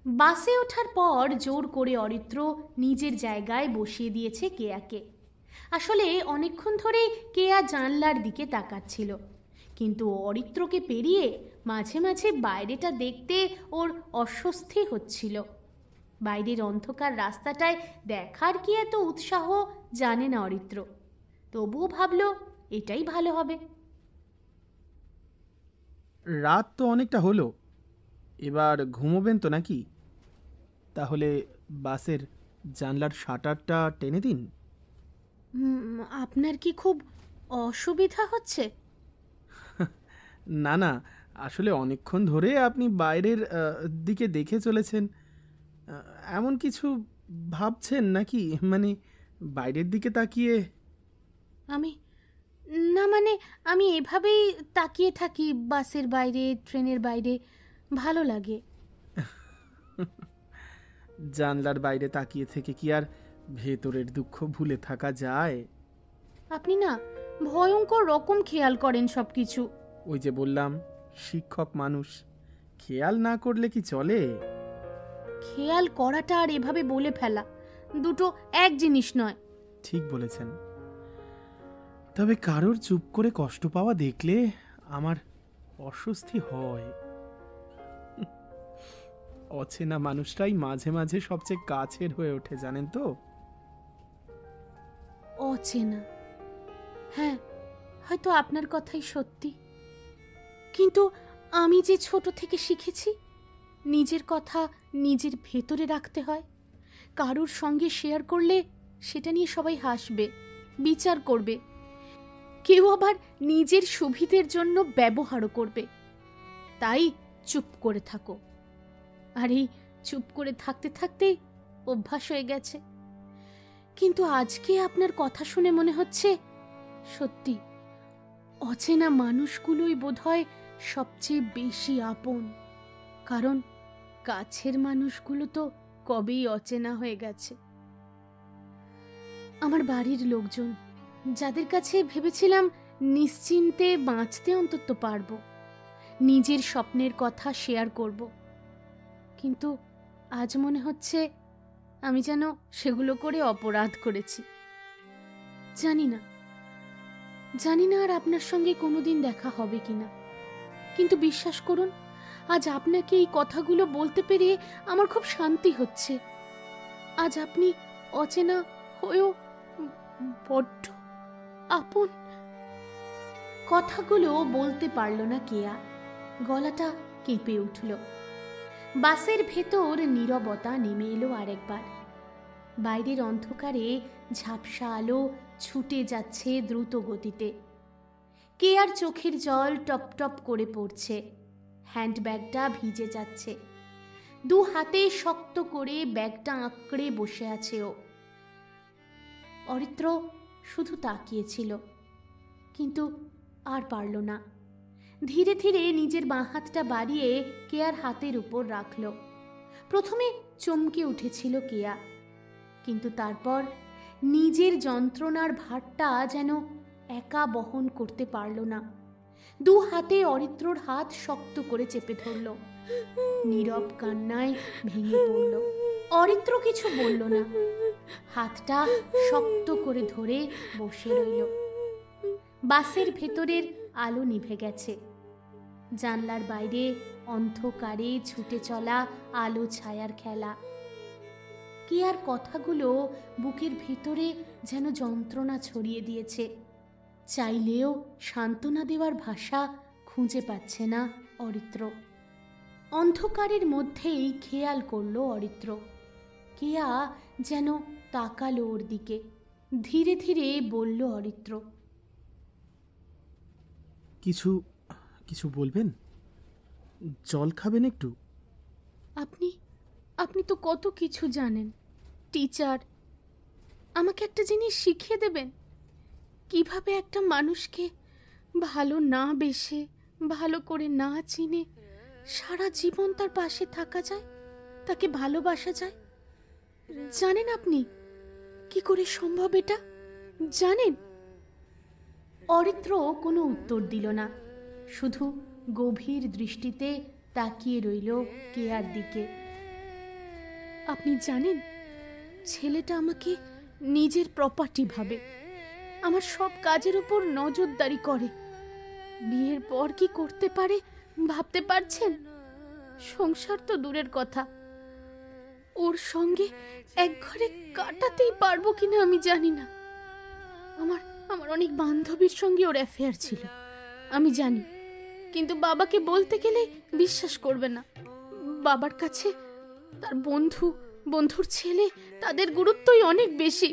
বাসে ওঠার পর জোর করে অরিত্র নিজের জায়গায় বসিয়ে দিয়েছে কেয়াকে। আসলে অনেকক্ষণ ধরে কেয়া জানলার দিকে তাকাচ্ছিল, কিন্তু অরিত্রকে পেরিয়ে মাঝে মাঝে বাইরেটা দেখতে ওর অস্বস্তি হচ্ছিল। বাইরের অন্ধকার রাস্তাটায় দেখার কি এত উৎসাহ জানে না অরিত্র, তবুও ভাবল এটাই ভালো হবে। রাত তো অনেকটা হলো, এবার ঘুমোবেন তো নাকি? তাহলে বাসের জানলার শাটারটা টেনে দিন। আপনার কি খুব অসুবিধা হচ্ছে? না না, আসলে অনেকক্ষণ ধরে আপনি বাইরের দিকে দেখে চলেছেন। এমন কিছু ভাবছেন নাকি? মানে বাইরের দিকে তাকিয়ে? আমি না, মানে আমি এভাবেই তাকিয়ে থাকি বাসের বাইরে, ট্রেনের বাইরে, ভালো লাগে। জানলার বাইরে তাকিয়ে থেকে কি আর ভেতরের দুঃখ ভুলে থাকা যায়? আপনি না ভয়ঙ্কর রকম খেয়াল করেন সব কিছু। ওই যে বললাম, শিক্ষক মানুষ, খেয়াল না করলে কি চলে? খেয়াল করাটা আর এভাবে বলে ফেলা দুটো এক জিনিস নয়। ঠিক বলেছেন, তবে কারোর চুপ করে কষ্ট পাওয়া দেখলে আমার অস্বস্তি হয়। অচেনা মানুষটাই মাঝে মাঝে সবচেয়ে কাছের হয়ে ওঠে, জানেন তো? অচেনা, হ্যাঁ, হয়তো আপনার কথাই সত্যি। কিন্তু আমি যে ছোট থেকে শিখেছি নিজের কথা নিজের ভেতরে রাখতে হয়। কারোর সঙ্গে শেয়ার করলে সেটা নিয়ে সবাই হাসবে, বিচার করবে, কেউ আবার নিজের সুবিধের জন্য ব্যবহারও করবে। তাই চুপ করে থাকো। আর এই চুপ করে থাকতে থাকতেই অভ্যাস হয়ে গেছে। কিন্তু আজকে আপনার কথা শুনে মনে হচ্ছে সত্যি অচেনা মানুষগুলোই বোধহয় সবচেয়ে বেশি আপন। কারণ কাছের মানুষগুলো তো কবেই অচেনা হয়ে গেছে। আমার বাড়ির লোকজন, যাদের কাছে ভেবেছিলাম নিশ্চিন্তে বাঁচতে অন্তত পারবো, নিজের স্বপ্নের কথা শেয়ার করব, কিন্তু আজ মনে হচ্ছে আমি যেন সেগুলো করে অপরাধ করেছি। জানি না আর আপনার সঙ্গে কোনোদিন দেখা হবে কিনা, কিন্তু বিশ্বাস করুন আজ আপনাকে এই কথাগুলো বলতে পেরে আমার খুব শান্তি হচ্ছে। আজ আপনি অচেনা হয়েও বড্ড আপন। কথাগুলো বলতে পারল না কেয়া, গলাটা কেঁপে উঠল। বাসের ভেতর নীরবতা নেমে এলো আরেকবার। বাইরের অন্ধকারে ঝাপসা আলো ছুটে যাচ্ছে দ্রুত গতিতে। কেয়ার চোখের জল টপ টপ করে পড়ছে, হ্যান্ডব্যাগটা ভিজে যাচ্ছে। দু হাতে শক্ত করে ব্যাগটা আঁকড়ে বসে আছে ও। অরিত্র শুধু তাকিয়েছিল, কিন্তু আর পারল না। ধীরে ধীরে নিজের বাঁ হাতটা বাড়িয়ে কেয়ার হাতের উপর রাখল। প্রথমে চমকে উঠেছিল কেয়া, কিন্তু তারপর নিজের যন্ত্রণার ভারটা যেন একা বহন করতে পারল না। দু হাতে অরিত্রর হাত শক্ত করে চেপে ধরল। নীরব কান্নায় ভেঙে পড়ল। অরিত্র কিছু বলল না, হাতটা শক্ত করে ধরে বসে রইল। বাসের ভেতরের আলো নিভে গেছে। জানলার বাইরে অন্ধকারে ছুটে চলা আলো ছায়ার খেলা। কেয়ার কথাগুলো বুকের ভিতরে যেন যন্ত্রণা ছড়িয়ে দিয়েছে। চাইলেও সান্ত্বনা দেওয়ার ভাষা খুঁজে পাচ্ছে না অরিত্র। অন্ধকারের মধ্যেই খেয়াল করল অরিত্র, কেয়া যেন তাকালো ওর দিকে। ধীরে ধীরে বলল অরিত্র, কিছু কিছু বলবেন? জল খাবেন একটু? আপনি তো কত কিছু জানেন, টিচার। আমাকে একটা জিনিস শিখিয়ে দেবেন, কিভাবে একটা মানুষকে ভালো না বেসে, ভালো করে না চিনে সারা জীবন তার পাশে থাকা যায়, তাকে ভালোবাসা যায়। জানেন আপনি কি করে সম্ভব এটা? জানেন? অরিত্র কোনো উত্তর দিল না, শুধু গভীর দৃষ্টিতে তাকিয়ে রইল কেয়ার দিকে। আপনি জানেন, ছেলেটা আমাকে নিজের প্রপার্টি ভাবে, আমার সব কাজের উপর নজরদারি করে। বিয়ের পর কি করতে পারে ভাবতে পারছেন? সংসার তো দূরের কথা, ওর সঙ্গে এক ঘরে কাটাতেই পারবো কিনা আমি জানি না। আমার অনেক বান্ধবীর সঙ্গে ওর অ্যাফেয়ার ছিল, আমি জানি, কিন্তু বাবাকে বলতে গেলে বিশ্বাস করবে না। বাবার কাছে তার বন্ধুর ছেলে, তাদের গুরুত্বই অনেক বেশি।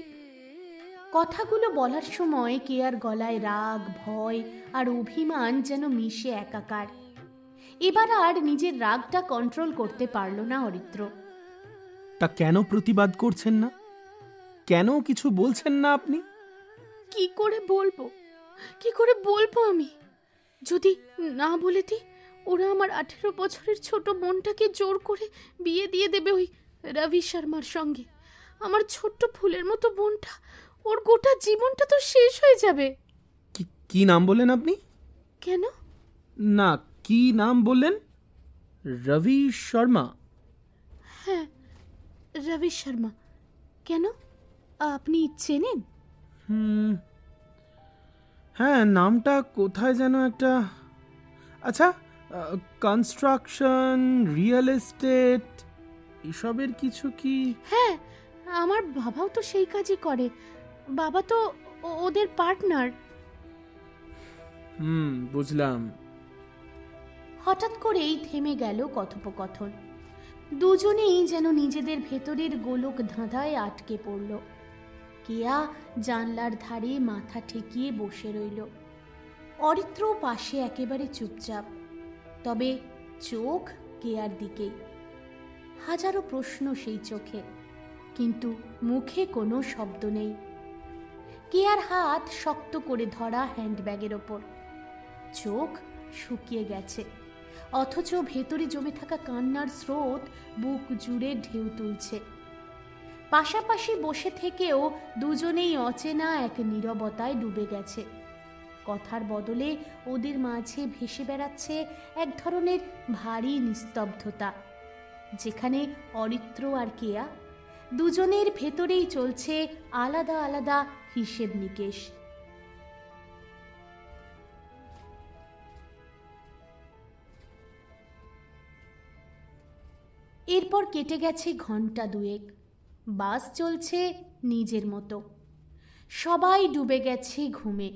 কথাগুলো বলার সময় কেয়ার গলায় রাগ, ভয় আর অভিমান যেন মিশে একাকার। এবার আর নিজের রাগটা কন্ট্রোল করতে পারল না অরিত্র। তা কেন প্রতিবাদ করছেন না? কেন কিছু বলছেন না আপনি? কি করে বলবো আমি? যদি না বলে দিই, ওরা আমার 18 বছরের ছোট বোনটাকে জোর করে বিয়ে দিয়ে দেবে ওই রবি শর্মার সঙ্গে। আমার ছোট্ট ফুলের মতো বোনটা, ওর গোটা জীবনটা তো শেষ হয়ে যাবে। কি নাম বললেন আপনি? কেন? না, কি নাম বললেন? রবি শর্মা? হ্যাঁ, রবি শর্মা। কেন, আপনি চেনেন? হ্যাঁ, নামটা কোথায় যেন একটা। আচ্ছা, কনস্ট্রাকশন, রিয়েল এস্টেট এসবের কিছু কি? হ্যাঁ, আমার বাবাও তো সেই কাজই করে। বাবা তো ওদের পার্টনার। বুঝলাম। হঠাৎ করেই থেমে গেল কথোপকথন। দুজনেই যেন নিজেদের ভেতরের গোলক ধাঁধায় আটকে পড়ল। কেয়া জানলার ধারে মাথা ঠেকিয়ে বসে রইল। অরিত্র পাশে একেবারে চুপচাপ, তবে চোখ কেয়ার দিকে। হাজারো প্রশ্ন সেই চোখে, কিন্তু মুখে কোনো শব্দ নেই। কেয়ার হাত শক্ত করে ধরা হ্যান্ডব্যাগের ওপর। চোখ শুকিয়ে গেছে, অথচ ভেতরে জমে থাকা কান্নার স্রোত বুক জুড়ে ঢেউ তুলছে। পাশাপাশি বসে থেকেও দুজনেই অচেনা এক নীরবতায় ডুবে গেছে। কথার বদলে ওদের মাঝে ভেসে বেড়াচ্ছে এক ধরনের ভারী নিস্তব্ধতা, যেখানে অরিত্র আর কেয়া দুজনের ভেতরেই চলছে আলাদা আলাদা হিসেব নিকেশ। এরপর কেটে গেছে ঘন্টা দুয়েক। বাস চলছে নিজের মতো। সবাই ডুবে গেছে ঘুমে,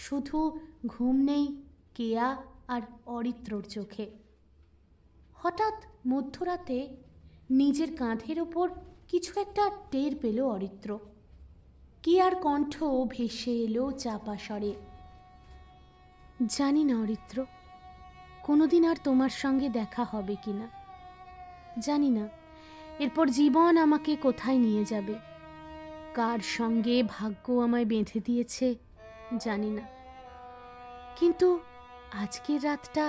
শুধু ঘুম নেই কেয়া আর অরিত্রর চোখে। হঠাৎ মধ্যরাতে নিজের কাঁধের ওপর কিছু একটা টের পেল অরিত্র। কেয়ার কণ্ঠ ভেসে এলো চাপা স্বরে, জানি না অরিত্র, কোনোদিন আর তোমার সঙ্গে দেখা হবে কিনা। জানি না এরপর জীবন আমাকে কোথায় নিয়ে যাবে, কার সঙ্গে ভাগ্য আমায় বেঁধে দিয়েছে জানি না, কিন্তু আজকের রাতটা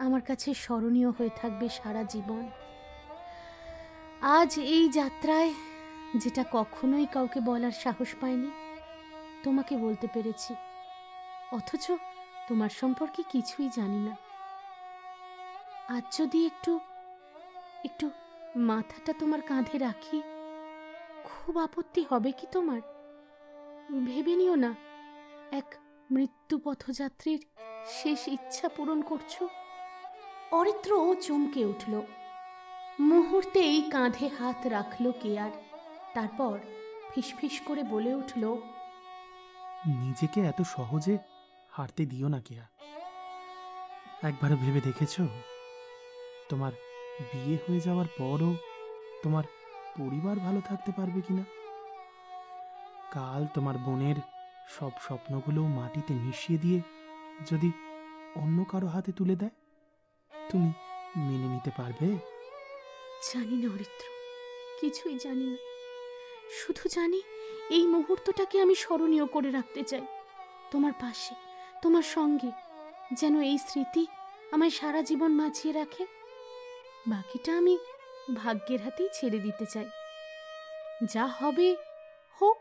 আমার কাছে স্মরণীয় হয়ে থাকবে সারা জীবন। আজ এই যাত্রায় যেটা কখনোই কাউকে বলার সাহস পাইনি, তোমাকে বলতে পেরেছি। অথচ তোমার সম্পর্কে কিছুই জানি না। আজ যদি একটু একটু মাথাটা তোমার কাঁধে রাখি, খুব আপত্তি হবে কি তোমার? ভেবে নিও না এক মৃত্যু পথযাত্রীর শেষ ইচ্ছা পূরণ করছো। অরিত্র চমকে উঠল। মুহূর্তেই কাঁধে হাত রাখল কেয়ার। তারপর ফিসফিস করে বলে উঠল, নিজেকে এত সহজে হারতে দিও না কেয়া। একবার ভেবে দেখেছো তোমার বিয়ে হয়ে যাওয়ার পরও তোমার পরিবার ভালো থাকতে পারবে কিনা? কাল তোমার বোনের সব স্বপ্নগুলো মাটিতে মিশিয়ে দিয়ে যদি অন্য কারো হাতে তুলে দেয়, তুমি মেনে নিতে পারবে? জানি না অরিত্র, কিছুই জানি না। শুধু জানি এই মুহূর্তটাকে আমি স্মরণীয় করে রাখতে চাই, তোমার পাশে, তোমার সঙ্গে, যেন এই স্মৃতি আমায় সারা জীবন বাঁচিয়ে রাখে। বাকিটা আমি ভাগ্যের হাতেই ছেড়ে দিতে চাই। যা হবে হোক।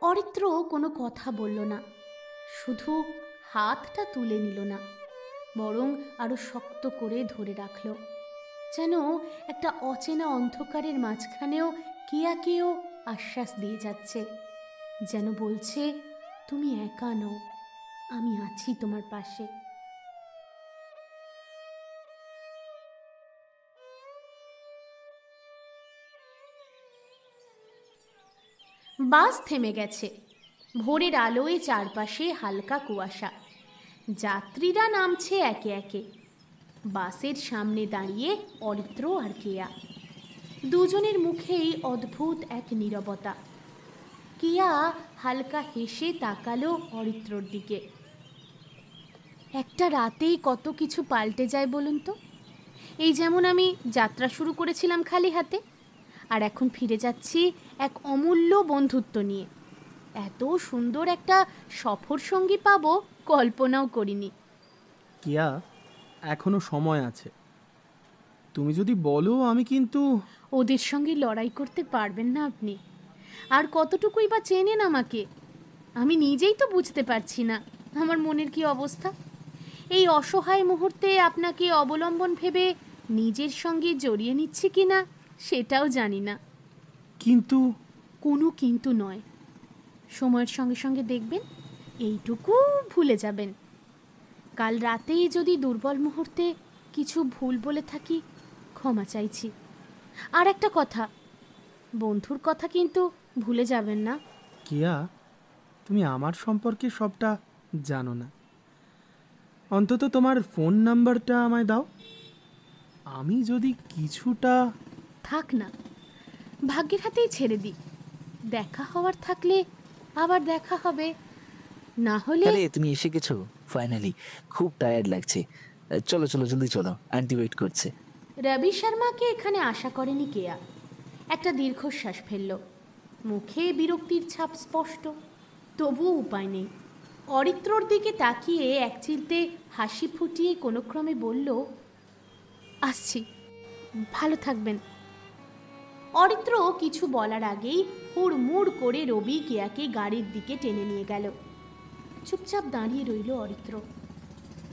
অরিত্র কোনো কথা বলল না, শুধু হাতটা তুলে নিল না, বরং আরো শক্ত করে ধরে রাখল, যেন একটা অচেনা অন্ধকারের মাঝখানেও কেয়াকেও আশ্বাস দিয়ে যাচ্ছে, যেন বলছে, তুমি একা নও, আমি আছি তোমার পাশে। বাস থেমে গেছে। ভোরের আলোয় চারপাশে হালকা কুয়াশা। যাত্রীরা নামছে একে একে। বাসের সামনে দাঁড়িয়ে অরিত্র আর কেয়া। দুজনের মুখেই অদ্ভুত এক নীরবতা। কেয়া হালকা হেসে তাকালো অরিত্রর দিকে। একটা রাতেই কত কিছু পাল্টে যায় বলুন তো। এই যেমন আমি যাত্রা শুরু করেছিলাম খালি হাতে, আর এখন ফিরে যাচ্ছি এক অমূল্য বন্ধুত্ব নিয়ে। এত সুন্দর একটা সফর সঙ্গী পাবো কল্পনাও করিনি। কেয়া, এখনো সময় আছে। তুমি যদি বলো, আমি কিন্তু। ওদের সঙ্গে লড়াই করতে পারবেন না আপনি। আর কতটুকুই বা চেনেন আমাকে? আমি নিজেই তো বুঝতে পারছি না আমার মনের কি অবস্থা। এই অসহায় মুহূর্তে আপনাকে অবলম্বন ভেবে নিজের সঙ্গে জড়িয়ে নিচ্ছি কিনা সেটাও জানি না। কিন্তু কোনো কিন্তু নয়। সময়ের সঙ্গে সঙ্গে দেখবেন এইটুকু ভুলে যাবেন। কাল রাতেই যদি দুর্বল মুহূর্তে কিছু ভুল বলে থাকি, ক্ষমা চাইছি। আর একটা কথা, বন্ধুর কথা কিন্তু ভুলে যাবেন না। কেয়া, তুমি আমার সম্পর্কে সবটা জানো না। অন্তত তোমার ফোন নাম্বারটা আমায় দাও। আমি যদি কিছুটা। থাক না, ভাগ্যের হাতেই ছেড়ে দিই। দেখা হওয়ার থাকলে আবার দেখা হবে, না হলে। আরে তুমি এসে গেছো ফাইনালি। খুব টায়ার্ড লাগছে। চলো চলো জলদি চলো, আন্টি ওয়েট করছে। রবি শর্মাকে এখানে আশা করেনি কেয়া। একটা দীর্ঘশ্বাস ফেলল। মুখে বিরক্তির ছাপ স্পষ্ট, তবুও উপায় নেই। অরিত্রর দিকে তাকিয়ে এক চিলতে হাসি ফুটিয়ে কোনো ক্রমে বলল, আসছি, ভালো থাকবেন। অরিত্র কিছু বলার আগেই হুড়মুড় করে রবি কেয়াকে গাড়ির দিকে টেনে নিয়ে গেল। চুপচাপ দাঁড়িয়ে রইল অরিত্র।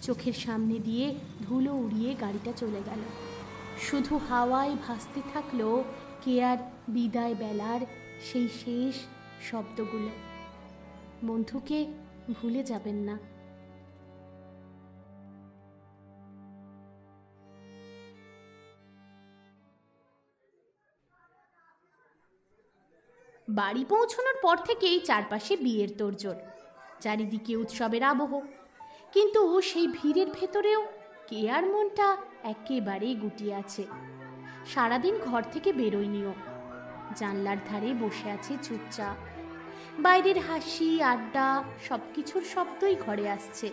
চোখের সামনে দিয়ে ধুলো উড়িয়ে গাড়িটা চলে গেল। শুধু হাওয়ায় ভাসতে থাকলো কেয়ার বিদায় বেলার সেই শেষ শব্দগুলো, বন্ধুকে ভুলে যাবেন না। বাড়ি পৌঁছানোর পর থেকেই চারপাশে বিয়ের তোড়জোড়, চারিদিকে উৎসবের আবহ। কিন্তু সেই ভিড়ের ভেতরেও কেয়ার মনটা একেবারে গুটিয়ে আছে। সারাদিন ঘর থেকে বেরোয়নিও। জানলার ধারে বসে আছে চুপচাপ। বাইরের হাসি আড্ডা সবকিছুর শব্দই ঘরে আসছে,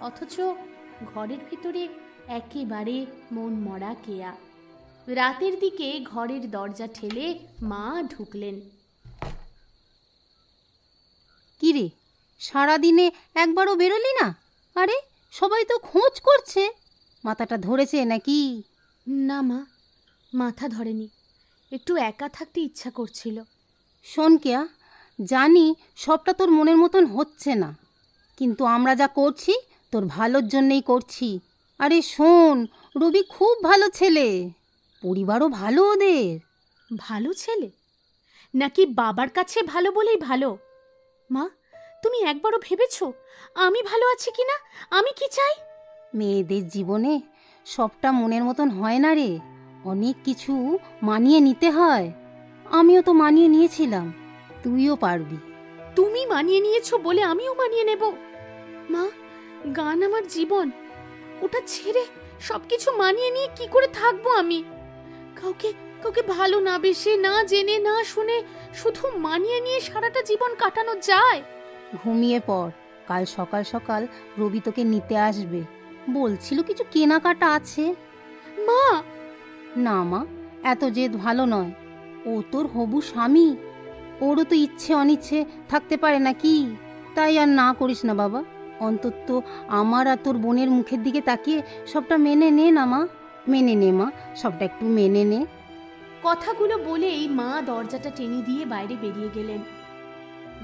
অথচ ঘরের ভেতরে একেবারে মন মরা কেয়া। রাতের দিকে ঘরের দরজা ঠেলে মা ঢুকলেন। কিরে, সারাদিনে একবারও বেরোলি না? আরে সবাই তো খোঁজ করছে। মাথাটা ধরেছে নাকি? না মা, মাথা ধরেনি, একটু একা থাকতে ইচ্ছা করছিল। শোন কেয়া, জানি সবটা তোর মনের মতন হচ্ছে না, কিন্তু আমরা যা করছি তোর ভালোর জন্যেই করছি। আরে শোন, রবি খুব ভালো ছেলে, পরিবারও ভালো ওদের। ভালো ছেলে নাকি বাবার কাছে ভালো বলেই ভালো? মা, তুমি একবারও ভেবেছো আমি ভালো আছি কিনা, আমি কি চাই? মেয়েদের জীবনে সবটা মনের মতন হয় না রে, অনেক কিছু মানিয়ে নিতে হয়। আমিও তো মানিয়ে নিয়েছিলাম, তুইও পারবি। তুমি মানিয়ে নিয়েছো বলে আমিও মানিয়ে নেব? মা, গান আমার জীবন, ওটা ছেড়ে সবকিছু মানিয়ে নিয়ে কি করে থাকবো আমি? কাউকে কাউকে ভালো না বেশে, না জেনে না শুনে শুধু মানিয়ে নিয়ে সারাটা জীবন কাটানো যায়? ঘুমিয়ে পড়, কাল সকাল সকাল রবি তোকে নিতে আসবে। বলছিল কিছু কেনাকাটা আছে। মা! না মা, এত জেদ ভালো নয়। ও তোর হবু স্বামী, ওরও তো ইচ্ছে অনিচ্ছে থাকতে পারে নাকি? তাই আর না করিস না বাবা, অন্তত আমার আর তোর বোনের মুখের দিকে তাকিয়ে সবটা মেনে নে না মা, মেনে নে মা, সবটা একটু মেনে নে। কথাগুলো বলেই মা দরজাটা টেনে দিয়ে বাইরে বেরিয়ে গেলেন।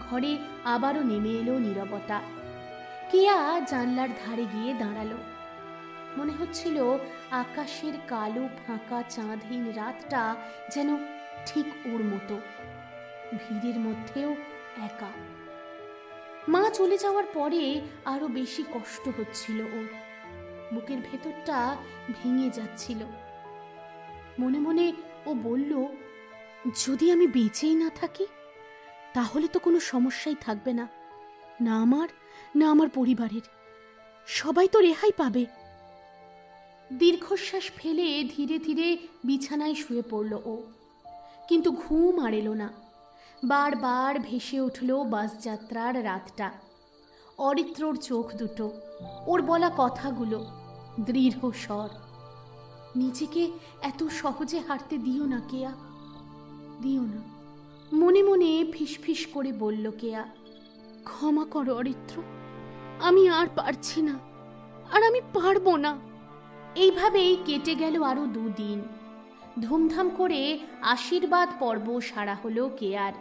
ঘরে আবারও নেমে এলো নীরবতা। কেয়া জানলার ধারে গিয়ে দাঁড়ালো। মনে হচ্ছিল আকাশের কালো ফাঁকা চাঁদহীন রাতটা যেন ঠিক ওর মতো, ভিড়ের মধ্যেও একা। মা চলে যাওয়ার পরে আরো বেশি কষ্ট হচ্ছিল ওর, বুকের ভেতরটা ভেঙে যাচ্ছিল। মনে মনে ও বলল, যদি আমি বেঁচেই না থাকি তাহলে তো কোনো সমস্যাই থাকবে না, না আমার না আমার পরিবারের, সবাই তো রেহাই পাবে। দীর্ঘশ্বাস ফেলে ধীরে ধীরে বিছানায় শুয়ে পড়ল ও, কিন্তু ঘুম আর এলো না। বারবার ভেসে উঠল বাসযাত্রার রাতটা, অরিত্রর চোখ দুটো, ওর বলা কথাগুলো, দৃঢ় স্বর। নিজেকে এত সহজে হারতে দিও না কেয়া, দিও না। মনে মনে ফিসফিস করে বলল কেয়া, ক্ষমা করো অরিত্র, আমি আর পারছি না, আর আমি পারবো না। এইভাবেই কেটে গেল আরো 2 দিন। ধুমধাম করে আশীর্বাদ পর্ব সারা হলো কেয়ার।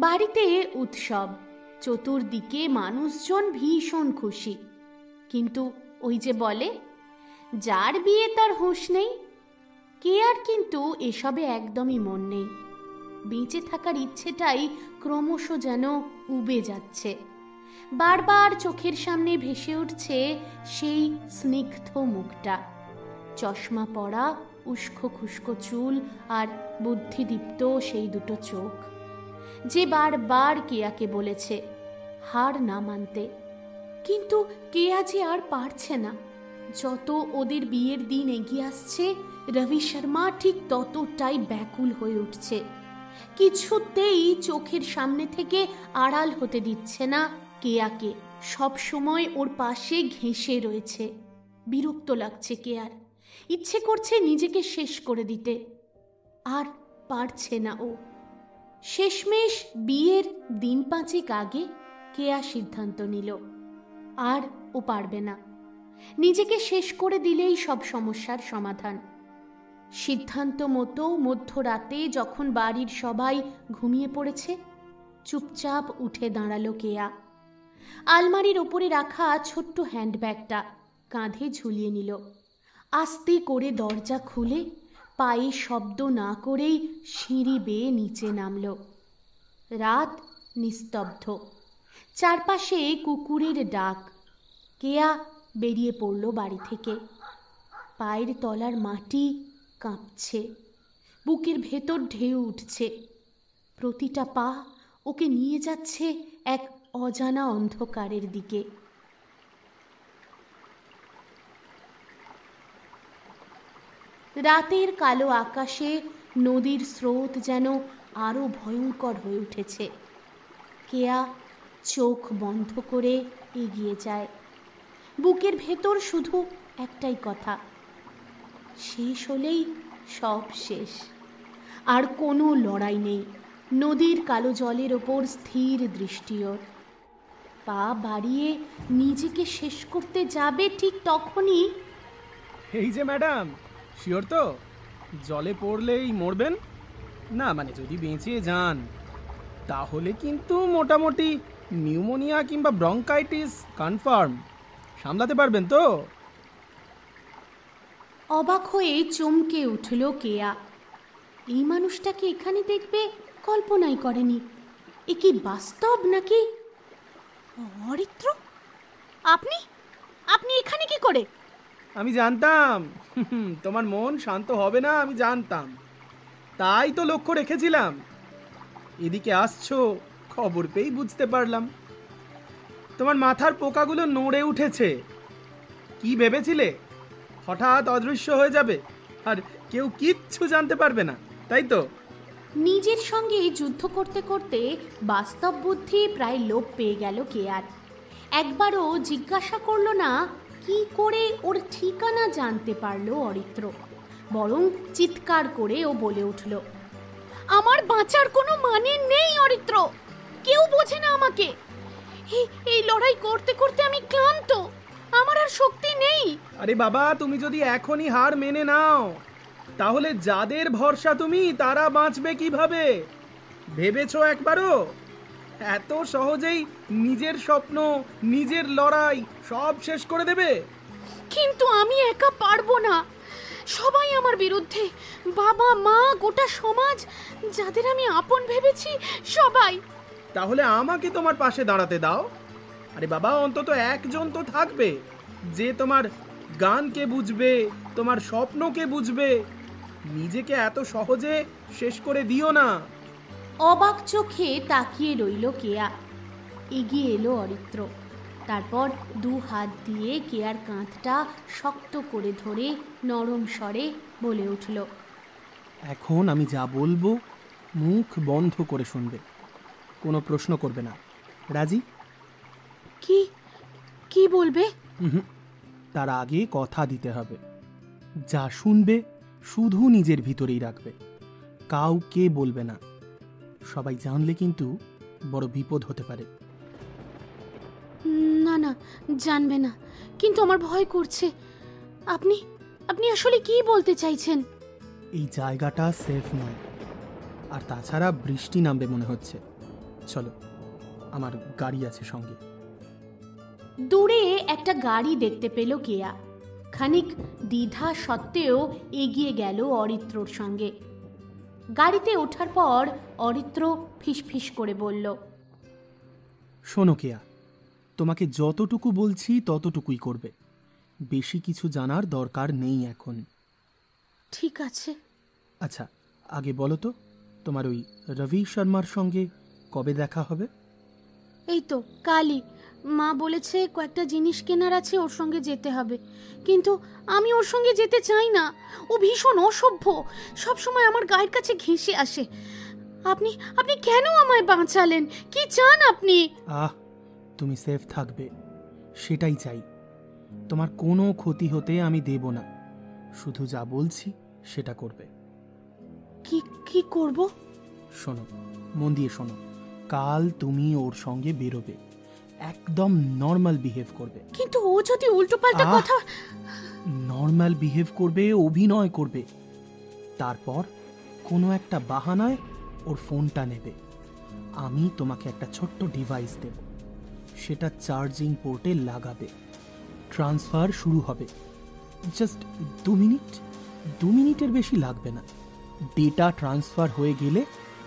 বাড়িতে উৎসব, চতুর্দিকে মানুষজন ভীষণ খুশি। কিন্তু ওই যে বলে, যার বিয়ে তার হুঁশ নেই। কেয়ার কিন্তু এসবে একদমই মন নেই। বেঁচে থাকার ইচ্ছেটাই ক্রমশ যেন উবে যাচ্ছে। বারবার চোখের সামনে ভেসে উঠছে সেই স্নিগ্ধ মুখটা, চশমা পরা, উস্কো খুস্কো চুল আর বুদ্ধিদীপ্ত সেই দুটো চোখ, যে বারবার কেয়াকে বলেছে হার না মানতে। কিন্তু কেয়া যে আর পারছে না। যত ওদের বিয়ের দিন এগিয়ে আসছে, রবি শর্মা ঠিক ততটাই ব্যাকুল হয়ে উঠছে। কিছুতেই চোখের সামনে থেকে আড়াল হতে দিচ্ছে না কেয়াকে, সব সময় ওর পাশে ঘেঁষে রয়েছে। বিরক্ত লাগছে কেয়ার, ইচ্ছে করছে নিজেকে শেষ করে দিতে, আর পারছে না ও। শেষমেশ বিয়ের দিন 5 আগে কেয়া সিদ্ধান্ত নিল, আর ও পারবে না। নিজেকে শেষ করে দিলেই সব সমস্যার সমাধান। সিদ্ধান্ত মতো মধ্যরাতে যখন বাড়ির সবাই ঘুমিয়ে পড়েছে, চুপচাপ উঠে দাঁড়ালো কেয়া। আলমারির ওপরে রাখা ছোট্ট হ্যান্ডব্যাগটা কাঁধে ঝুলিয়ে নিল। আস্তে করে দরজা খুলে পায়ে শব্দ না করেই সিঁড়ি বেয়ে নিচে নামল। রাত নিস্তব্ধ, চারপাশে কুকুরের ডাক। কেয়া বেরিয়ে পড়ল বাড়ি থেকে। পায়ের তলার মাটি কাঁপছে, বুকের ভেতর ঢেউ উঠছে। প্রতিটা পা ওকে নিয়ে যাচ্ছে এক অজানা অন্ধকারের দিকে। রাতের কালো আকাশে নদীর স্রোত যেন আরো ভয়ঙ্কর হয়ে উঠেছে। কেয়া চোখ বন্ধ করে এগিয়ে যায়। বুকের ভেতর শুধু একটাই কথা, শেষ হলেই সব শেষ, আর কোনো লড়াই নেই। নদীর কালো জলের ওপর স্থির দৃষ্টি ওর। পা বাড়িয়ে নিজেকে শেষ করতে যাবে ঠিক তখনই, এই যে ম্যাডাম, শিওর তো জলে পড়লেই মরবেন না? মানে যদি বেঁচে যান। তাহলে কিন্তু মোটামুটি নিউমোনিয়া কিংবা ব্রঙ্কাইটিস কনফার্ম। সামলাতে পারবেন তো? অবাক হয়ে চমকে উঠল কেয়া। এই মানুষটাকে এখানে দেখবে কল্পনাই করেনি। এ কি বাস্তব নাকি? অরিত্র, আপনি আপনি এখানে কি করে? আমি জানতাম তোমার মন শান্ত হবে না, আমি জানতাম, তাই তো লক্ষ্য রেখেছিলাম। এদিকে আসছো খবর পেয়েই বুঝতে পারলাম। তোমার মাথার পোকাগুলো নড়ে উঠেছে। কি ভেবেছিলে হঠাৎ অদৃশ্য হয়ে যাবে আর কেউ কিচ্ছু জানতে পারবে না, তাই তো? নিজের সঙ্গে যুদ্ধ করতে করতে বাস্তব বুদ্ধি প্রায় লোপ পেয়ে গেল কেয়ার। একবারও জিজ্ঞাসা করল না কি করে ওর ঠিকানা জানতে পারলো অরিত্র, বরং চিৎকার করে ও বলে উঠল, আমার বাঁচার কোনো মানে নেই অরিত্র, কেউ বোঝে না আমাকে। এই লড়াই করতে করতে আমি ক্লান্ত, আমার আর শক্তি নেই। আরে বাবা, তুমি যদি এখনই হার মেনে নাও তাহলে যাদের ভরসা তুমি তারা বাঁচবে কিভাবে ভেবেছো একবারও? এত সহজেই নিজের স্বপ্ন, নিজের লড়াই সব শেষ করে দেবে? কিন্তু আমি একা পারবো না, সবাই আমার বিরুদ্ধে, বাবা মা গোটা সমাজ, যাদের আমি আপন ভেবেছি সবাই। তাহলে আমাকে তোমার পাশে দাঁড়াতে দাও। আরে বাবা, অন্তত একজন তো থাকবে যে তোমার গানকে বুঝবে, তোমার স্বপ্নকে বুঝবে। নিজেকে এত সহজে শেষ করে দিও না। অবাক চোখে তাকিয়ে রইল কেয়া। এগিয়ে এলো অরিত্র, তারপর দু হাত দিয়ে কেয়ার কাঁধটা শক্ত করে ধরে নরম স্বরে বলে উঠল, এখন আমি যা বলবো মুখ বন্ধ করে শুনবে, কোনো প্রশ্ন করবে না। রাজি? কি কি বলবে? তার আগে কথা দিতে হবে, যা শুনবে শুধু নিজের ভিতরেই রাখবে, কাউকে বলবে না। সবাই জানলে কিন্তু বড় বিপদ হতে পারে। না না, জানবে না, কিন্তু আমার ভয় করছে। আপনি আপনি আসলে কি বলতে চাইছেন? এই জায়গাটা সেফ নয়, আর তাছাড়া বৃষ্টি নামবে মনে হচ্ছে। চলো, আমার গাড়ি আছে সঙ্গে। দূরে একটা গাড়ি দেখতে পেল কেয়া। খানিক দ্বিধা সত্ত্বেও এগিয়ে গেল অরিত্রর সঙ্গে। গাড়িতে ওঠার পর অরিত্র ফিসফিস করে বলল, শোনো কেয়া, তোমাকে যতটুকু বলছি ততটুকুই করবে, বেশি কিছু জানার দরকার নেই এখন। ঠিক আছে। আচ্ছা, আগে বলো তো তোমার ওই রবি শর্মার সঙ্গে কবে দেখা হবে? এই তো কালই। মা বলেছে কয়েকটা জিনিস কেনার আছে, ওর সঙ্গে যেতে হবে। কিন্তু আমি ওর সঙ্গে যেতে চাই না, ও ভীষণ অসভ্য, সবসময় আমার গায়ের কাছে ঘেঁষে আসে। আপনি আপনি কেন আমায় বাঁচালেন? কি চান আপনি? তুমি সেফ থাকবে, সেটাই চাই। তোমার কোনো ক্ষতি হতে আমি দেব না, শুধু যা বলছি সেটা করবে। কি কি করব? শোনো, মন দিয়ে শোনো। কাল তুমি ওর সঙ্গে বেরোবে, একদম নর্মাল বিহেভ করবে। কিন্তু ও যদি উল্টোপাল্টা কথা... নর্মাল বিহেভ করবে, অভিনয় করবে। তারপর কোনো একটা বাহানায় ওর ফোনটা নেবে। আমি তোমাকে একটা ছোট্ট ডিভাইস দেব, সেটা চার্জিং পোর্টে লাগাবে। ট্রান্সফার শুরু হবে। জাস্ট 2 মিনিটের বেশি লাগবে না। ডেটা ট্রান্সফার হয়ে গেলে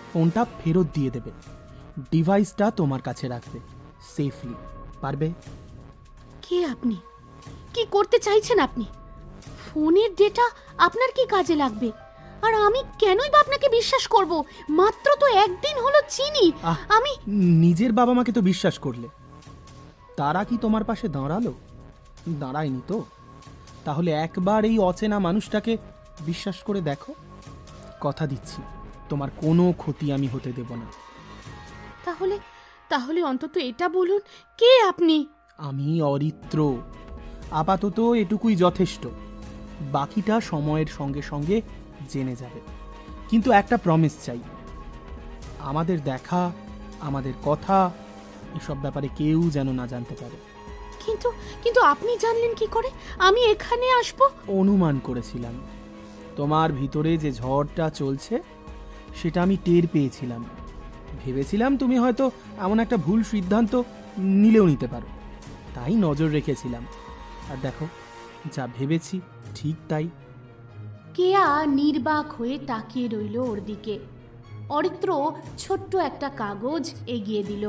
ফোনটা ফেরত দিয়ে দেবে, ডিভাইসটা তোমার কাছে রাখবে সেফলি। পারবে? কে আপনি? কি করতে চাইছেন আপনি? ফোনের ডেটা আপনার কি কাজে লাগবে? আর আমি কেনই বা আপনাকে বিশ্বাস করব? মাত্র তো একদিন হলো চিনি আমি। নিজের বাবা মাকে তো বিশ্বাস করলে, তারা কি তোমার পাশে দাঁড়ালো? দাঁড়ায়নি তো। তাহলে একবার এই অচেনা মানুষটাকে বিশ্বাস করে দেখো। কথা দিচ্ছি, তোমার কোনো ক্ষতি আমি হতে দেব না। তাহলে তাহলে অন্তত এটা বলুন, কে আপনি? আমি অরিত্র। আপাতত এটুকুই যথেষ্ট, বাকিটা সময়ের সঙ্গে সঙ্গে জেনে যাবে। কিন্তু একটা প্রমিস চাই, আমাদের দেখা, আমাদের কথা, এসব ব্যাপারে কেউ যেন না জানতে পারে। কিন্তু কিন্তু আপনি জানলেন কি করে আমি এখানে আসব? অনুমান করেছিলাম। তোমার ভিতরে যে ঝড়টা চলছে সেটা আমি টের পেয়েছিলাম। ভেবেছিলাম তুমি হয়তো এমন একটা ভুল সিদ্ধান্ত নিলেও নিতে পারো, তাই নজর রেখেছিলাম। আর দেখো, যা ভেবেছি ঠিক তাই। কেয়া নির্বাক হয়ে তাকিয়ে রইল ওর দিকে। অরিত্র ছোট্ট একটা কাগজ এগিয়ে দিল।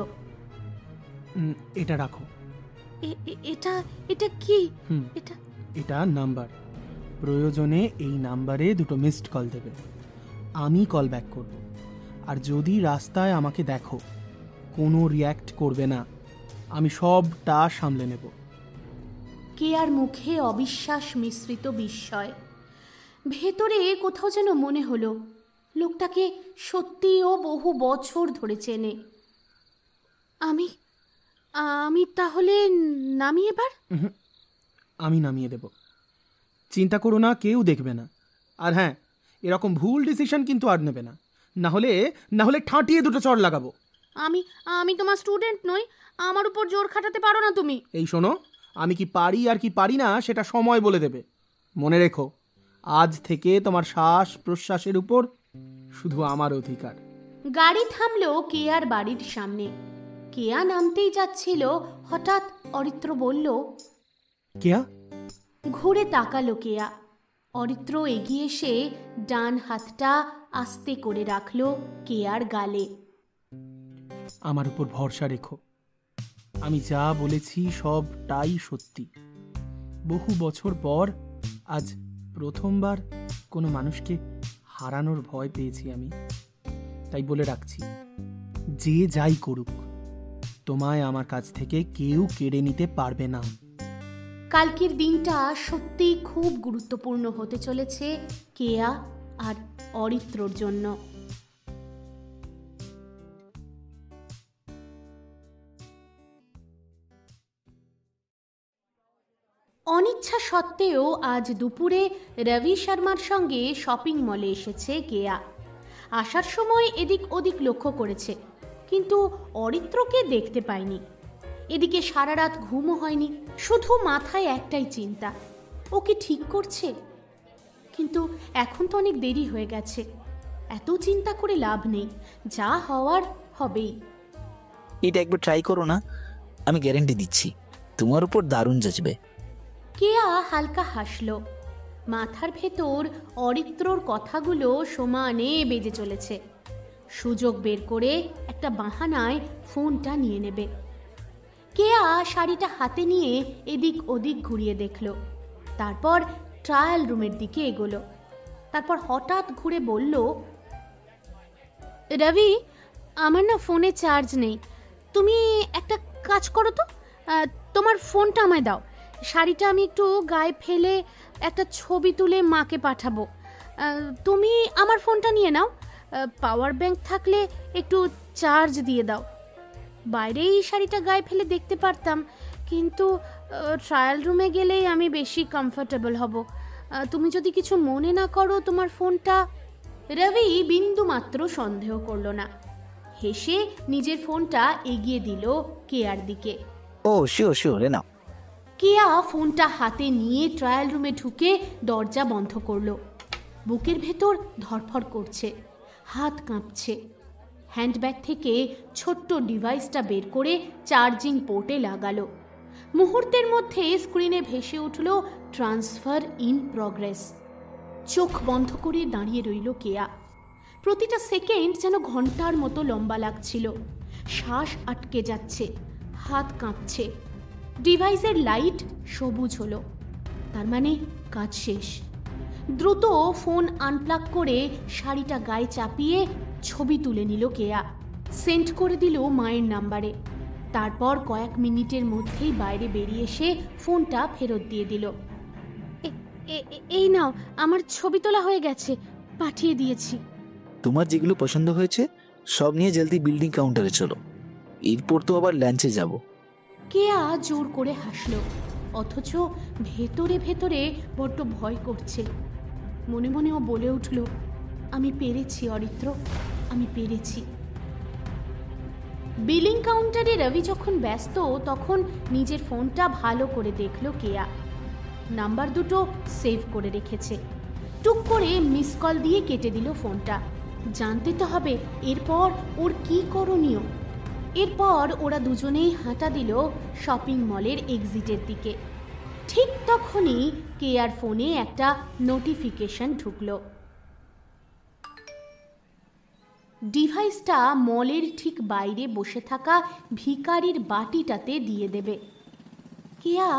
এটা রাখো। এটা এটা কি? এটা এটা নাম্বার। প্রয়োজনে এই নাম্বারে 2টো মিসড কল দেবে, আমি কল ব্যাক করব। আর যদি রাস্তায় আমাকে দেখো, কোনো রিয়্যাক্ট করবে না, আমি সবটা সামলে নেব। কেয়ার মুখে অবিশ্বাস মিশ্রিত বিস্ময়। ভেতরে কোথাও যেন মনে হলো লোকটাকে সত্যিও বহু বছর ধরে চেনে। আমি আমি তাহলে নামি এবার? আমি নামিয়ে দেব, চিন্তা করো না, কেউ দেখবে না। আর হ্যাঁ, এরকম ভুল ডিসিশন কিন্তু আর নেবে না, না হলে ঠাঁটিয়ে 2টো চড় লাগাবো। আমি আমি তোমার স্টুডেন্ট নই, আমার উপর জোর খাটাতে পারো না তুমি। এই শোনো, আমি কি পারি আর কি পারি না সেটা সময় বলে দেবে। মনে রেখো, আজ থেকে তোমার শ্বাস প্রশ্বাসের উপর শুধু আমার অধিকার। গাড়ি থামলো কেয়ার বাড়ির সামনে। কেয়া নামতেই যাচ্ছিল, হঠাৎ অরিত্র বলল, কেয়া? ঘুরে তাকালো কেয়া। অরিত্র এগিয়ে এসে ডান হাতটা আস্তে করে রাখলো কেয়ার গালে। আমার উপর ভরসা রেখো, আমি যা বলেছি সবটাই সত্যি। বহু বছর পর আজ প্রথমবার কোনো মানুষকে হারানোর ভয় পেয়েছি আমি, তাই বলে রাখছি, যে যাই করুক, তোমায় আমার কাছ থেকে কেউ কেড়ে নিতে পারবে না। কালকের দিনটা সত্যিই খুব গুরুত্বপূর্ণ হতে চলেছে কেয়া আর অরিত্রর জন্য। অনিচ্ছা সত্ত্বেও আজ দুপুরে রবি শর্মার সঙ্গে শপিং মলে এসেছে কেয়া। আসার সময় এদিক ওদিক লক্ষ্য করেছে, কিন্তু অরিত্রকে দেখতে পায়নি। এদিকে সারা রাত ঘুমও হয়নি, শুধু মাথায় একটাই চিন্তা, ও কি ঠিক করছে? কিন্তু এখন তো অনেক দেরি হয়ে গেছে, এত চিন্তা করে লাভ নেই, যা হওয়ার হবেই। এটা একবার ট্রাই করো না, আমি গ্যারেন্টি দিচ্ছি তোমার উপর দারুণ জজবে। কেয়া হালকা হাসল। মাথার ভেতর অরিত্রর কথাগুলো সমানে বেজে চলেছে। সুযোগ বের করে একটা বাহানায় ফোনটা নিয়ে নেবে। কেয়া শাড়িটা হাতে নিয়ে এদিক ওদিক ঘুরিয়ে দেখল, তারপর ট্রায়াল রুমের দিকে এগোলো। তারপর হঠাৎ ঘুরে বলল, রবি, আমার না ফোনে চার্জ নেই, তুমি একটা কাজ করো তো, তোমার ফোনটা আমায় দাও, শাড়িটা আমি একটু গায়ে ফেলে একটা ছবি তুলে মাকে পাঠাবো। তুমি আমার ফোনটা নিয়ে নাও, পাওয়ার ব্যাংক থাকলে একটু চার্জ দিয়ে দাও। বাইরেই শাড়িটা গায়ে ফেলে দেখতে পারতাম, কিন্তু ট্রায়াল রুমে গেলেই আমি বেশি কমফোর্টেবল হব। তুমি যদি কিছু মনে না করো, তোমার ফোনটা। রবি বিন্দু মাত্র সন্দেহ করল না, হেসে নিজের ফোনটা এগিয়ে দিল কেয়ার দিকে। ও শিওর শিওর, এ নাও। কেয়া ফোনটা হাতে নিয়ে ট্রায়াল রুমে ঢুকে দরজা বন্ধ করলো। বুকের ভেতর ধড়ফড় করছে, হাত কাঁপছে। হ্যান্ডব্যাগ থেকে ছোট্ট ডিভাইসটা বের করে চার্জিং পোর্টে লাগালো। মুহূর্তের মধ্যে স্ক্রিনে ভেসে উঠল ট্রান্সফার ইন প্রগ্রেস। চোখ বন্ধ করে দাঁড়িয়ে রইল কেয়া। প্রতিটা সেকেন্ড যেন ঘন্টার মতো লম্বা লাগছিল। শ্বাস আটকে যাচ্ছে, হাত কাঁপছে। ডিভাইসের লাইট সবুজ হলো, তার মানে কাজ শেষ। দ্রুত ফোন আনপ্লাগ করে শাড়িটা গায়ে চাপিয়ে ছবি তুলে নিল কেয়া। সেন্ড করে দিল মায়ের নাম্বারে। তারপর কয়েক মিনিটের মধ্যেই বাইরে বেরিয়ে এসে ফোনটা ফেরত দিয়ে দিল। এই নাও, আমার ছবি তোলা হয়ে গেছে, পাঠিয়ে দিয়েছি। তোমার যেগুলো পছন্দ হয়েছে সব নিয়ে জলদি বিল্ডিং কাউন্টারে চলো, এরপর তো আবার লাঞ্চে যাব। কেয়া জোর করে হাসল, অথচ ভেতরে ভেতরে বড্ড ভয় করছে। মনে মনে ও বলে উঠল, আমি পেরেছি অরিত্র, আমি পেরেছি। বিলিং কাউন্টারে রবি যখন ব্যস্ত, তখন নিজের ফোনটা ভালো করে দেখল কেয়া। নাম্বার দুটো সেভ করে রেখেছে। টুক করে মিস কল দিয়ে কেটে দিল ফোনটা। জানতে তো হবে এরপর ওর কি করণীয়। এরপর ওরা দুজনেই হাঁটা দিল শপিং মলের এক্সিটের দিকে। ঠিক তখনই কেয়ার ফোনে একটা নোটিফিকেশন ঢুকলো। ডিভাইসটা মলের ঠিক বাইরে বসে থাকা ভিখারির বাটিটাতে দিয়ে দেবে। কেয়া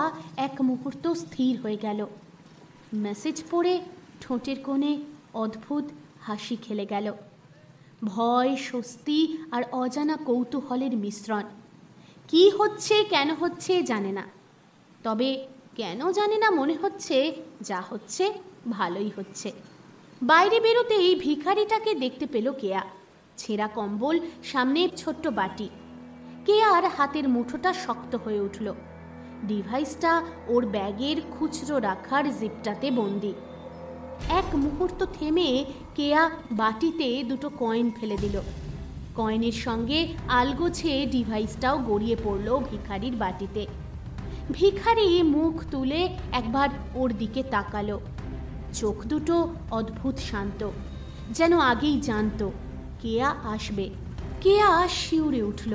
এক মুহূর্ত স্থির হয়ে গেল। মেসেজ পড়ে ঠোঁটের কোণে অদ্ভুত হাসি খেলে গেল। ভয়, স্বস্তি আর অজানা কৌতূহলের মিশ্রণ। কি হচ্ছে কেন হচ্ছে জানে না, তবে কেন জানে না মনে হচ্ছে যা হচ্ছে ভালোই হচ্ছে। বাইরে বেরোতেই ভিখারিটাকে দেখতে পেল কেয়া। ছেঁড়া কম্বল, সামনে ছোট্ট বাটি। কেয়ার হাতের মুঠোটা শক্ত হয়ে উঠল। ডিভাইসটা ওর ব্যাগের খুচরো রাখার জিপটাতে বন্দি। এক মুহূর্ত থেমে কেয়া বাটিতে দুটো কয়েন ফেলে দিল। কয়েনের সঙ্গে আলগোছে ডিভাইসটাও গড়িয়ে পড়ল ভিখারির বাটিতে। ভিখারি মুখ তুলে একবার ওর দিকে তাকালো। চোখ দুটো অদ্ভুত শান্ত, যেন আগেই জানতো কেয়া আসবে। কেয়া শিউরে উঠল,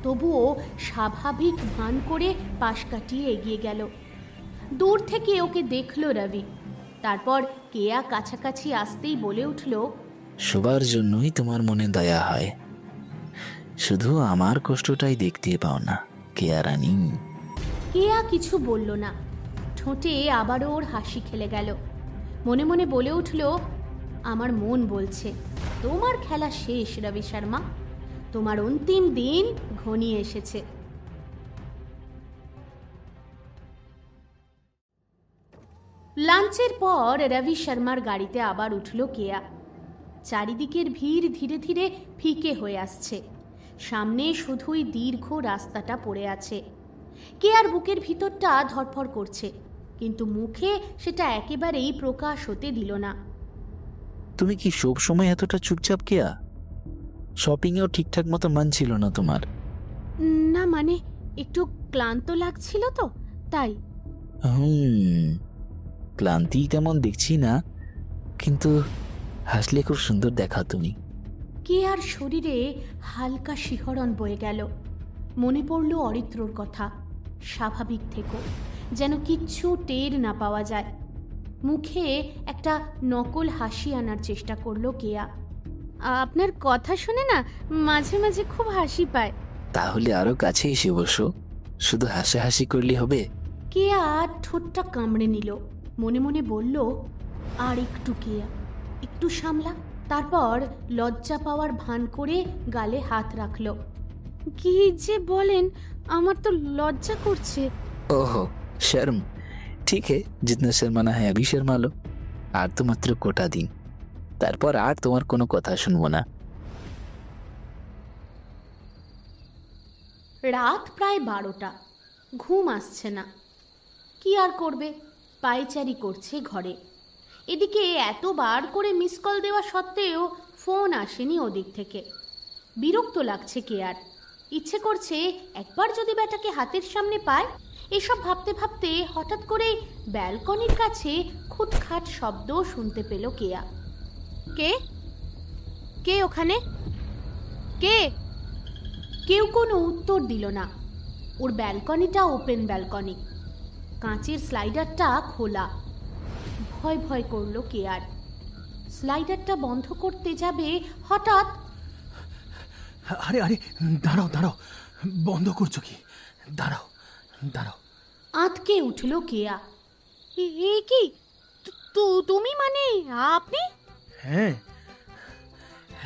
তবুও স্বাভাবিক ভান করে পাশ কাটিয়ে এগিয়ে গেল। দূর থেকে ওকে দেখল রবি। তারপর কেয়া কাছাকাছি আসতেই বলে উঠল, সবার জন্যই তোমার মনে দয়া হয়, শুধু আমার কষ্টটাই দেখতে পাও না কেয়া রানী। কেয়া কিছু বলল না। ঠোঁটে আবারও ওর হাসি খেলে গেল। মনে মনে বলে উঠল, আমার মন বলছে তোমার খেলা শেষ রবি শর্মা, তোমার অন্তিম দিন ঘনিয়ে এসেছে। লাঞ্চের পর রবি শর্মার গাড়িতে আবার উঠল কেয়া। চারিদিকের ভিড় ধীরে ধীরে ফিকে হয়ে আসছে। সামনে শুধুই দীর্ঘ রাস্তাটা পড়ে আছে। কেয়ার বুকের ভিতরটা ধড়ফড় করছে, কিন্তু মুখে সেটা একেবারেই প্রকাশ হতে দিল না। তুমি কি সব সময় এতটা চুপচাপ কেয়া? শপিংয়েও ঠিকঠাক মতো মান ছিল না তোমার? না মানে একটু ক্লান্ত লাগছিল তো তাই। ক্লান্তি তেমন দেখছি না, কিন্তু হাসলে খুব সুন্দর দেখা তুমি। কেয়ার শরীরে হালকা শিহরণ বয়ে গেল। মনে পড়ল অরিত্রর কথা। স্বাভাবিক থেকো, যেন কিচ্ছু টের না পাওয়া যায়। মুখে একটা নকল হাসি আনার চেষ্টা করলো কেয়া। আপনার কথা শুনে না মাঝে মাঝে খুব হাসি পায়। তাহলে আরো কাছে এসে বসো, শুধু হাসাহাসি করলে হবে? কেয়া ঠোঁটটা কামড়ে নিল। মনে মনে বলল, আর একটু কেয়া, একটু সামলা। তারপর লজ্জা পাওয়ার ভান করে গালে হাত রাখল। কি যে বলেন, আমার তো লজ্জা করছে। ओहो शर्म, ठीक है, जितना शर्माना है अभी शर्मा लो। আর তো মাত্র কোটা দিন, তারপর আর তোমার কোনো কথা শুনবো না। রাত প্রায় 12টা। ঘুম আসছে না। কি আর করবে, পায়চারি করছে ঘরে। এদিকে এতবার করে মিস কল দেওয়া সত্ত্বেও ফোন আসেনি ওদিক থেকে। বিরক্ত লাগছে কেয়ার। ইচ্ছে করছে একবার যদি ব্যাটাকে হাতের সামনে পায়। এসব ভাবতে ভাবতে হঠাৎ করে ব্যালকনির কাছে খুটখাট শব্দ শুনতে পেল কেয়া। কে কে ওখানে? কে? কেউ কোনো উত্তর দিল না। ওর ব্যালকনিটা ওপেন ব্যালকনি, কাঁচের স্লাইডারটা খোলা। ভয় ভয় করলো কেয়ার। স্লাইডারটা বন্ধ করতে যাবে, হঠাৎ আরে আরে দাঁড়াও দাঁড়াও, বন্ধ করছো কি? দাঁড়াও দাঁড়াও। আঁতকে উঠল কেয়া। এ কি তুমি? মানে আপনি? হ্যাঁ,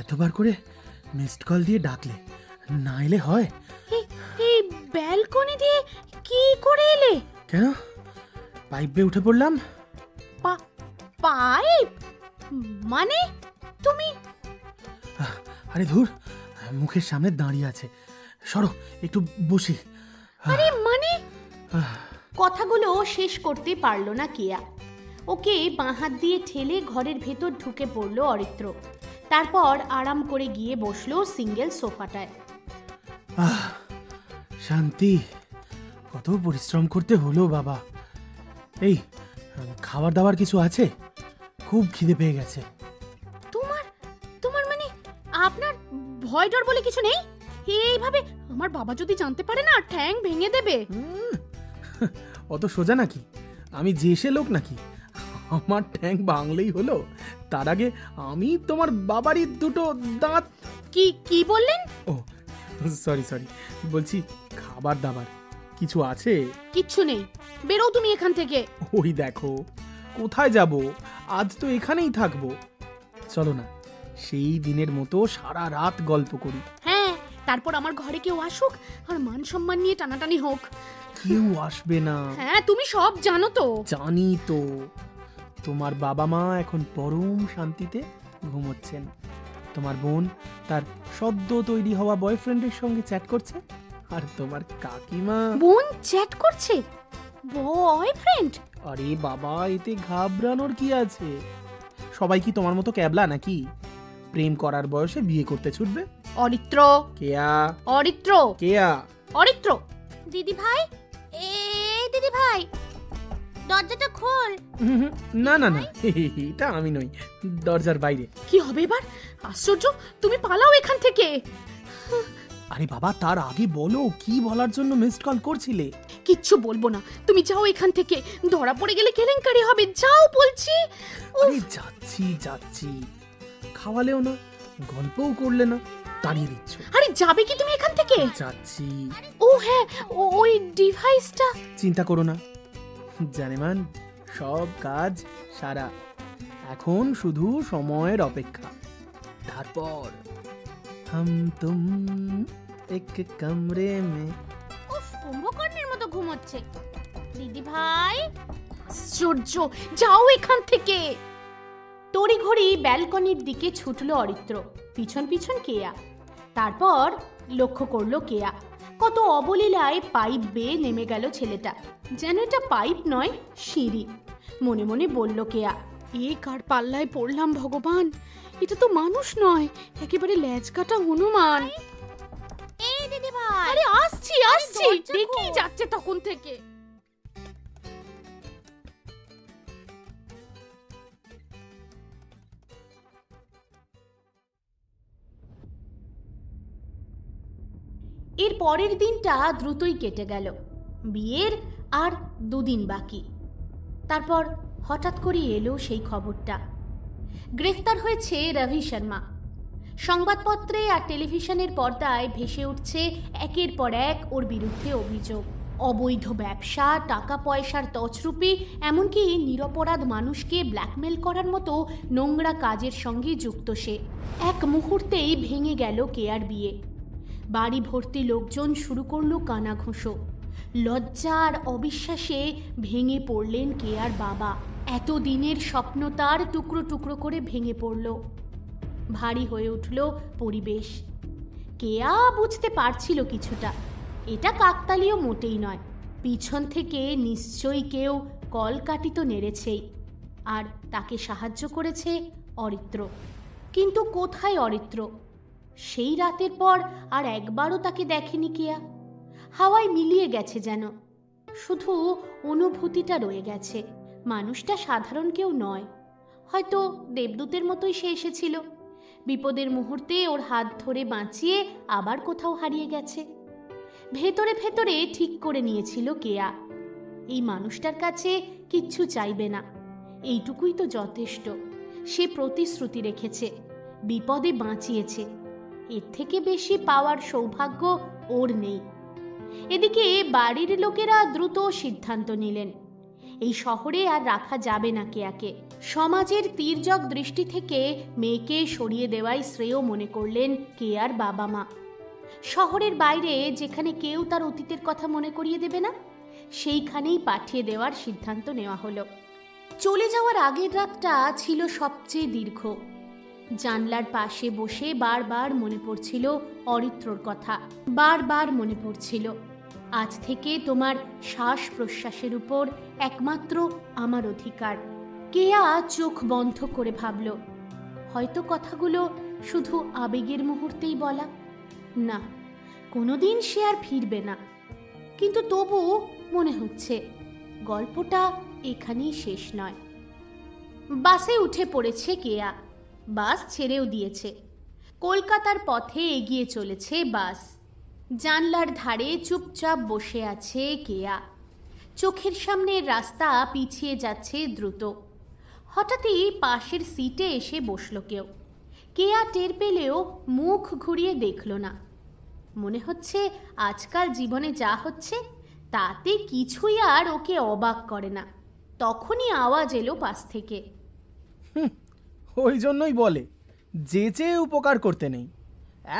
এতবার করে মিসড কল দিয়ে ডাকলে, না এলে হয়? এই ব্যালকনি দিয়ে কি করে এলে? কেন, পাইপ বেয়ে উঠে পড়লাম। পাইপ? মানে তুমি? আরে ধুর, মুখের সামনে দাঁড়িয়ে আছে, সরো একটু বসি। আরে মানে? কথাগুলো শেষ করতে পারল না কেয়া। ওকে বাঁ হাত দিয়ে ঠেলে ঘরের ভেতর ঢুকে পড়ল অরিত্র। তারপর আরাম করে গিয়ে বসলো সিঙ্গেল সোফাটায়। শান্তি, কত পরিশ্রম করতে হলো বাবা। এই খাবার দাবার কিছু আছে? খুব খিদে পেয়ে গেছে। তোমার ভয় ডর বলে কিছু নেই? এইভাবে আমার বাবা যদি জানতে পারে না, ঠ্যাং ভেঙে দেবে। অত সোজা নাকি? আমি জেসে লোক নাকি? আমার ঠ্যাং ভাঙলেই হলো। তার আগে আমি তোমার বাবারই দুটো দাঁত। কি কি বললেন? ও সরি, বলছি খাবার দাবার কিছু আছে? কিচ্ছু নেই, বেরো তুমি এখান থেকে। ওই দেখো, কোথায় যাব? আজ তো এখানেই থাকবো। চলো না, সেই দিনের মতো সারা রাত গল্প করি। হ্যাঁ, তারপর আমার ঘরে কেউ আসুক আর মান সম্মান নিয়ে টানাটানি হোক। কেউ আসবে না। হ্যাঁ, তুমি সব জানো তো। জানি তো। তোমার বাবা মা এখন পরম শান্তিতে ঘুমোচ্ছেন। তোমার বোন তার সদ্য তৈরি হওয়া বয়ফ্রেন্ডের সঙ্গে চ্যাট করছে, আর তোমার কাকিমা। বোন চ্যাট করছে? বয়ফ্রেন্ড? আরে বাবা, এতে ঘাবড়ানোর কি আছে? সবাই কি তোমার মতো ক্যাবলা নাকি? প্রেম করার বয়সে বিয়ে করতে ছুটবে? অরিত্র, কেয়া, অরিত্র, কেয়া, অরিত্র। দিদি ভাই, দিদি ভাই, দরজাটা খোল। না, এটা আমি নই, দরজার বাইরে। কি হবে এবার? আশ্চর্য, তুমি পালাও এখান থেকে। আরে বাবা, তার আগে বলো কি বলার জন্য মিসড কল করছিলে? কিচ্ছু বলবো না, তুমি যাও এখান থেকে। ধরা পড়ে গেলে কেলেঙ্কারি হবে, যাও বলছি। আরে যাচ্ছি, খাওয়ালেও না, গল্পও করলে না, তাড়িয়ে দিচ্ছ। আরে যাবে কি তুমি এখান থেকে? যাচ্ছি। ও হ্যাঁ, ওই ডিভাইসটা। চিন্তা করো না জানেমান, সব কাজ সারা। এখন শুধু সময়ের অপেক্ষা। তারপর হাম তুম এক কমরে মে। উফ, কুম্ভকর্ণের মতো ঘুমোচ্ছে। দিদি ভাই, আশ্চর্য, যাও এখান থেকে। তড়িঘড়ি ব্যালকনির দিকে ছুটলো অরিত্র, পিছন পিছন কেয়া। তারপর লক্ষ্য করলো কেয়া, কত অবলীলায় পাইপ বেয়ে নেমে গেল ছেলেটা, যেন এটা পাইপ নয়, সিঁড়ি। মনে মনে বলল কেয়া, এ কার পাল্লায় পড়লাম ভগবান, এটা তো মানুষ নয়, একেবারে ল্যাজ কাটা হনুমান। এই দিদি ভাই, আরে আসছি, দেখি যাচ্ছে তখন থেকে। এর পরের দিনটা দ্রুতই কেটে গেল। বিয়ের আর 2 দিন বাকি। তারপর হঠাৎ করে এলো সেই খবরটা, গ্রেফতার হয়েছে রবি শর্মা। সংবাদপত্রে আর টেলিভিশনের পর্দায় ভেসে উঠছে একের পর এক ওর বিরুদ্ধে অভিযোগ। অবৈধ ব্যবসা, টাকা পয়সার তছরুপি, এমনকি নিরপরাধ মানুষকে ব্ল্যাকমেল করার মতো নোংরা কাজের সঙ্গে যুক্ত সে। এক মুহূর্তেই ভেঙে গেল কেয়ার বিয়ে। বাড়ি ভর্তি লোকজন শুরু করলো কানাঘুষো। লজ্জা আর অবিশ্বাসে ভেঙে পড়লেন কেয়ার বাবা। এত দিনের স্বপ্ন তার টুকরো টুকরো করে ভেঙে পড়ল। ভারী হয়ে উঠল পরিবেশ। কেয়া বুঝতে পারছিল কিছুটা, এটা কাকতালীয় মোটেই নয়। পিছন থেকে নিশ্চয়ই কেউ কলকাঠি তো নেড়েছেই, আর তাকে সাহায্য করেছে অরিত্র। কিন্তু কোথায় অরিত্র? সেই রাতের পর আর একবারও তাকে দেখেনি কেয়া। হাওয়ায় মিলিয়ে গেছে যেন, শুধু অনুভূতিটা রয়ে গেছে। মানুষটা সাধারণ কেউ নয়, হয়তো দেবদূতের মতোই সে এসেছিল। বিপদের মুহূর্তে ওর হাত ধরে বাঁচিয়ে আবার কোথাও হারিয়ে গেছে। ভেতরে ভেতরে ঠিক করে নিয়েছিল কেয়া, এই মানুষটার কাছে কিচ্ছু চাইবে না, এইটুকুই তো যথেষ্ট। সে প্রতিশ্রুতি রেখেছে, বিপদে বাঁচিয়েছে, এর থেকে বেশি পাওয়ার সৌভাগ্য ওর নেই। এদিকে বাড়ির লোকেরা দ্রুত সিদ্ধান্ত নিলেন, এই শহরে আর রাখা যাবে না কেয়াকে। সমাজের তির্যক দৃষ্টি থেকে মেয়েকে সরিয়ে দেওয়াই শ্রেয় মনে করলেন কেয়ার বাবা মা। শহরের বাইরে, যেখানে কেউ তার অতীতের কথা মনে করিয়ে দেবে না, সেইখানেই পাঠিয়ে দেওয়ার সিদ্ধান্ত নেওয়া হলো। চলে যাওয়ার আগের রাতটা ছিল সবচেয়ে দীর্ঘ। জানলার পাশে বসে বারবার মনে পড়ছিল অরিত্রর কথা। বারবার মনে পড়ছিল, আজ থেকে তোমার শ্বাস প্রশ্বাসের উপর একমাত্র আমার অধিকার। কেয়া চোখ বন্ধ করে ভাবল, হয়তো কথাগুলো শুধু আবেগের মুহূর্তেই বলা। না, কোনোদিন সে আর ফিরবে না। কিন্তু তবু মনে হচ্ছে গল্পটা এখানেই শেষ নয়। বাসে উঠে পড়েছে কেয়া। বাস ছেড়েও দিয়েছে। কলকাতার পথে এগিয়ে চলেছে বাস। জানলার ধারে চুপচাপ বসে আছে কেয়া। চোখের সামনে রাস্তা পিছিয়ে যাচ্ছে দ্রুত। হঠাৎই পাশের সিটে এসে বসল কেউ। কেয়া টের পেলেও মুখ ঘুরিয়ে দেখল না। মনে হচ্ছে আজকাল জীবনে যা হচ্ছে তাতে কিছুই আর ওকে অবাক করে না। তখনই আওয়াজ এলো পাশ থেকে। ওই জন্যই বলে যে চেয়ে উপকার করতে নেই।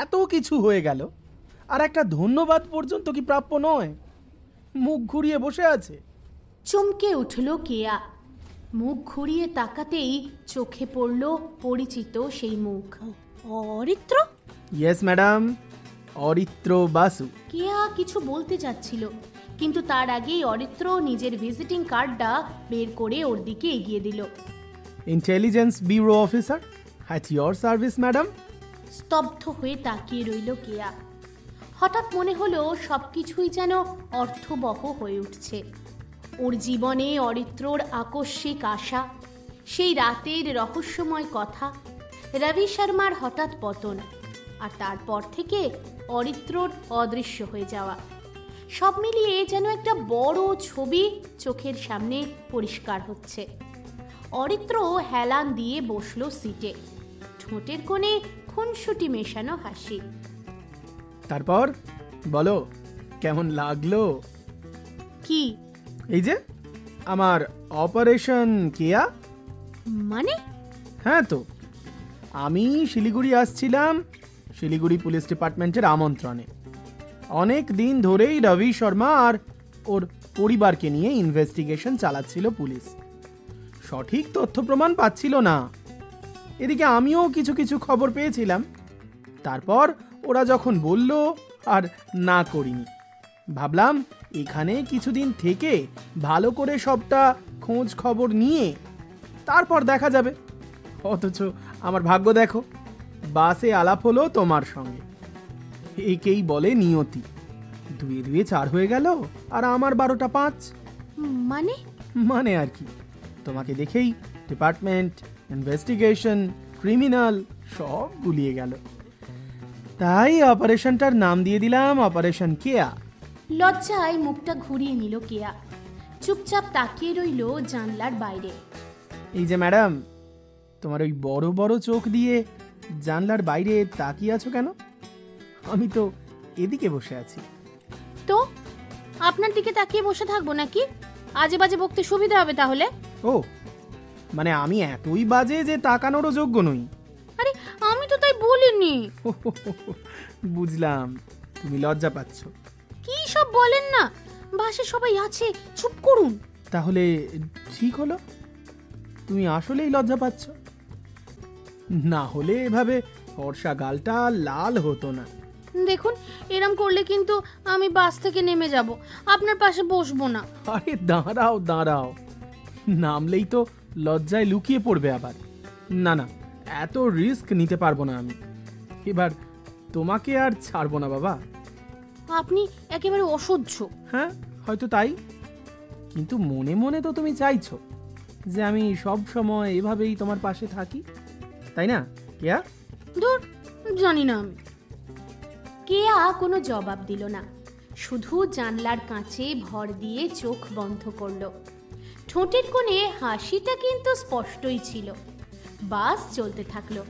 এত কিছু হয়ে গেল আর একটা ধন্যবাদ পর্যন্ত কি প্রাপ্য নয়? মুখ ঘুরিয়ে বসে আছে। চমকে উঠল কেয়া। মুখ ঘুরিয়ে তাকাতেই চোখে পড়ল পরিচিত সেই মুখ। অরিত্র? Yes madam, Aritra Basu. কেয়া কিছু বলতে যাচ্ছিল, কিন্তু তার আগেই অরিত্র নিজের ভিজিটিং কার্ডটা বের করে ওর দিকে এগিয়ে দিল। Intelligence bureau officer, at your service madam. স্তব্ধ হয়ে তাকিয়ে রইল কেয়া। হঠাৎ মনে হলো সবকিছুই যেন অর্থবহ হয়ে উঠছে। ওর জীবনে অরিত্রর আকস্মিক আশা, সেই রাতের রহস্যময় কথা, রবি শর্মার হঠাৎ পতন, আর তারপর থেকে অরিত্রর অদৃশ্য হয়ে যাওয়া, সব মিলিয়ে যেন একটা বড় ছবি চোখের সামনে পরিষ্কার হচ্ছে। অরিত্র হেলান দিয়ে বসল সিটে, ঠোঁটের কোণে খুনসুটি মেশানো হাসি। তারপর বলো, কেমন লাগলো? কি? এই যে আমার অপারেশন কেয়া। মানে? হ্যাঁ তো, আমি শিলিগুড়ি আসছিলাম শিলিগুড়ি পুলিশ ডিপার্টমেন্টের আমন্ত্রণে। অনেক দিন ধরেই রবি শর্মা আর ওর পরিবারকে নিয়ে ইনভেস্টিগেশন চালাচ্ছিল পুলিশ। সঠিক তথ্য প্রমাণ পাচ্ছিল না। এদিকে আমিও কিছু কিছু খবর পেয়েছিলাম। তারপর ওরা যখন বলল আর না করিনি। ভাবলাম এখানে কিছুদিন থেকে ভালো করে সবটা খোঁজ খবর নিয়ে তারপর দেখা যাবে। অথচ আমার ভাগ্য দেখো, বাসে আলাপ হলো তোমার সঙ্গে। একেই বলে নিয়তি। 2 2 4 হয়ে গেল আর আমার 12টা 5। মানে? মানে আর কি, তোমাকে দেখেই ডিপার্টমেন্ট, ইনভেস্টিগেশন, ক্রিমিনাল সব গুলিয়ে গেল। তাই অপারেশনটার নাম দিয়ে দিলাম অপারেশন কেয়া। লজ্জায় মুখটা ঘুরিয়ে নিল কেয়া। চুপচাপ তাকিয়ে রইল জানলার বাইরে। এই যে ম্যাডাম, তোমার ওই বড় বড় চোখ দিয়ে জানলার বাইরে তাকিয়ে আছো কেন? আমি তো এদিকে বসে আছি। তো আপনার দিকে তাকিয়ে বসে থাকবো নাকি? আজে বাজে বকতে সুবিধা হবে তাহলে। ও মানে আমি এতই বাজে যে তাকানোরও যোগ্য নই? আরে আমি তো তাই বলিনি। বুঝলাম, তুমি লজ্জা পাচ্ছ। কি সব বলেন না, বাসে সবাই আছে, চুপ করুন। তাহলে ঠিক হলো, তুমি আসলেই লজ্জা পাচ্ছ। না হলে এভাবে ফর্সা গালটা লাল হতো না। দেখুন, এরম করলে কিন্তু আমি বাস থেকে নেমে যাব, আপনার পাশে বসবো না। আরে দাঁড়াও দাঁড়াও, নামলেই তো লজ্জায় লুকিয়ে পড়বে আবার। না না, এত রিস্ক নিতে পারবো না আমি। এবার তোমাকে আর ছাড়বো না বাবা। আপনি একেবারে অসহ্য। হ্যাঁ হয়তো তাই, কিন্তু মনে মনে তো তুমি চাইছো যে আমি সব সময় এভাবেই তোমার পাশে থাকি, তাই না কেয়া? ধুর, জানি না আমি। কেয়া কোনো জবাব দিল না, শুধু জানলার কাঁচে ভর দিয়ে চোখ বন্ধ করলো। ঠোঁটের কোণে হাসিটা কিন্তু স্পষ্টই ছিল। বাস চলতে থাকলো।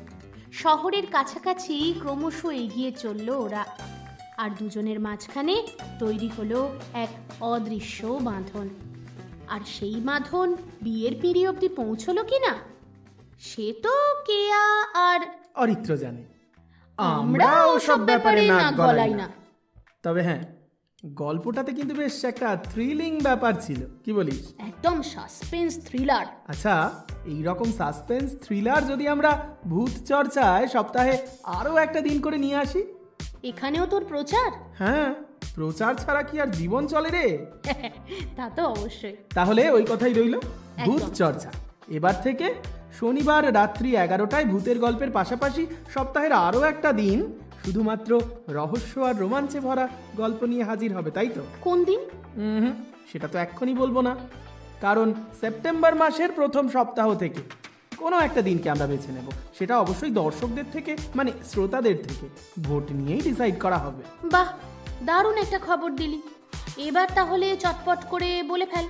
শহরের কাছাকাছি ক্রমশ এগিয়ে চলল ওরা, আর দুজনের মাঝখানে তৈরি হলো এক অদৃশ্য বাঁধন। আর সেই বাঁধন বিয়ের পিঁড়ি অবধি পৌঁছলো কিনা সে তো কেয়া আর অরিত্র জানে। আমরাও সব ব্যাপারে নাক গলাই না। তবে হ্যাঁ, গল্পটাতে কিন্তু বেশ একটা থ্রিলিং ব্যাপার ছিল, কি বলিস? একদম সাসপেন্স থ্রিলার। আচ্ছা, এই রকম সাসপেন্স থ্রিলার যদি আমরা ভূত চর্চায় সপ্তাহে আরো একটা দিন করে নিয়ে আসি। এখানেও তোর প্রচার? হ্যাঁ, প্রচার ছাড়া কি আর জীবন চলে রে? তা তো অবশ্যই। তাহলে ওই কথাই রইল, ভূত চর্চা এবার থেকে শনিবার রাত্রি 11টায় ভূতের গল্পের পাশাপাশি সপ্তাহের আরো একটা দিন শুধুমাত্র রহস্য আর রোমাঞ্চে ভরা গল্প নিয়ে হাজির হবে, তাই তো? কোন দিন? সেটা তো এক্ষুনি বলবো না, কারণ সেপ্টেম্বর মাসের প্রথম সপ্তাহ থেকে কোনো একটা দিনকে আমরা বেছে নেব, সেটা অবশ্যই দর্শকদের থেকে মানে শ্রোতাদের থেকে ভোট নিয়েই ডিসাইড করা হবে। বাহ, দারুণ একটা খবর দিলি। এবার তাহলে চটপট করে বলে ফেল।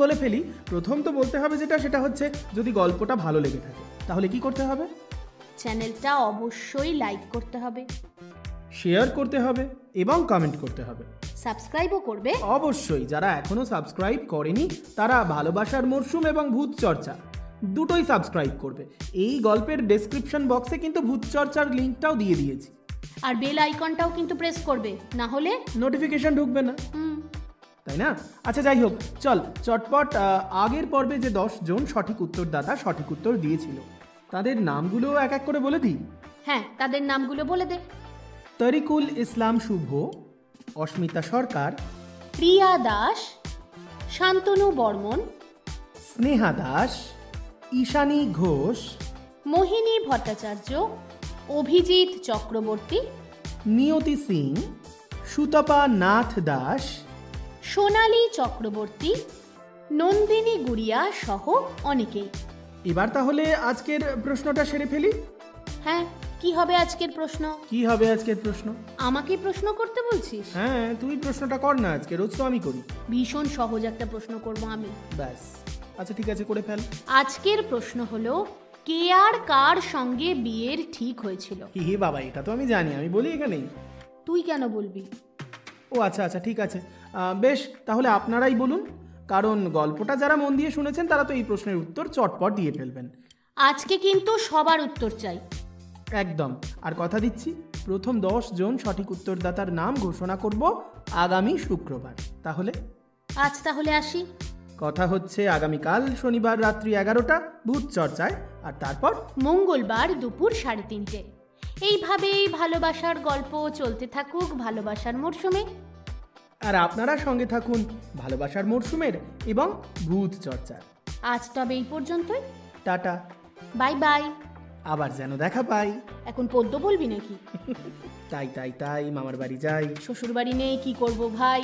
বলে ফেলি। প্রথম তো বলতে হবে সেটা হচ্ছে যদি গল্পটা ভালো লেগে থাকে তাহলে কি করতে হবে? চ্যানেলটা অবশ্যই লাইক করতে হবে, শেয়ার করতে হবে এবং কমেন্ট করতে হবে। সাবস্ক্রাইবও করবে। অবশ্যই, যারা এখনো সাবস্ক্রাইব করেনি তারা ভালোবাসার মরশুম এবং ভূত চর্চা দুটোই সাবস্ক্রাইব করবে। এই গল্পের ডেসক্রিপশন বক্সে কিন্তু ভূত চর্চার লিঙ্কটাও দিয়ে দিয়েছি। আর বেল আইকনটাও কিন্তু প্রেস করবে, না হলে নোটিফিকেশন ঢুকবে না, তাই না? আচ্ছা যাই হোক, চল চটপট আগের পর্বে যে 10 জন সঠিক উত্তরদাতা সঠিক উত্তর দিয়েছিল তাদের নামগুলো এক এক করে বলে দিই। হ্যাঁ, তাদের নামগুলো বলে দে। তরিকুল ইসলাম শুভ, অস্মিতা সরকার, প্রিয়া দাস, শান্তনু বর্মন, স্নেহা দাস, ঈশানী ঘোষ, মোহিনী ভট্টাচার্য, অভিজিৎ চক্রবর্তী, নিয়তি সিং, সুতপা নাথ দাস, সোনালী চক্রবর্তী, নন্দিনী গুড়িয়া সহ অনেকেই। এবার তাহলে আজকের প্রশ্নটা সেরে ফেলি। হ্যাঁ, কি হবে আজকের প্রশ্ন? কি হবে আজকের প্রশ্ন? আমাকে প্রশ্ন করতে বলছিস? হ্যাঁ, তুই প্রশ্নটা কর না, আজকে রোজ তো আমি করি। ভীষণ সহজ একটা প্রশ্ন করব আমি। ব্যাস, আচ্ছা ঠিক আছে, করে ফেল। আজকের প্রশ্ন হলো, কে আর কার সঙ্গে বিয়ের ঠিক হয়েছিল? হি বাবা, এটা তো আমি জানি, আমি বলি এখানেই। তুই কেন বলবি? ও আচ্ছা আচ্ছা, ঠিক আছে, বেশ, তাহলে আপনারাই বলুন, কারণ গল্পটা যারা মন দিয়ে শুনেছেন তারা তো এই প্রশ্নের উত্তর চটপট দিয়ে ফেলবেন। আজকে কিন্তু সবার উত্তর চাই। একদম, আর কথা দিচ্ছি প্রথম 10 জন সঠিক উত্তরদাতার নাম ঘোষণা করব আগামী শুক্রবার। তাহলে আজ তাহলে আসি। কথা হচ্ছে আগামীকাল শনিবার রাত্রি 11টা ভূত চর্চায়, আর তারপর মঙ্গলবার দুপুর 3:30। এইভাবেই ভালোবাসার গল্প চলতে থাকুক ভালোবাসার মরশুমে। আর আপনারা সঙ্গে থাকুন ভালোবাসার মরশুমের এবং ভূত চর্চার। আজ তবে এই পর্যন্তই। Tata, bye bye. আবার যেন দেখা পাই। এখন পদ্য বলবি নাকি? তাই তাই তাই, মামার বাড়ি যাই। শ্বশুর বাড়ি নেই, কি করব ভাই?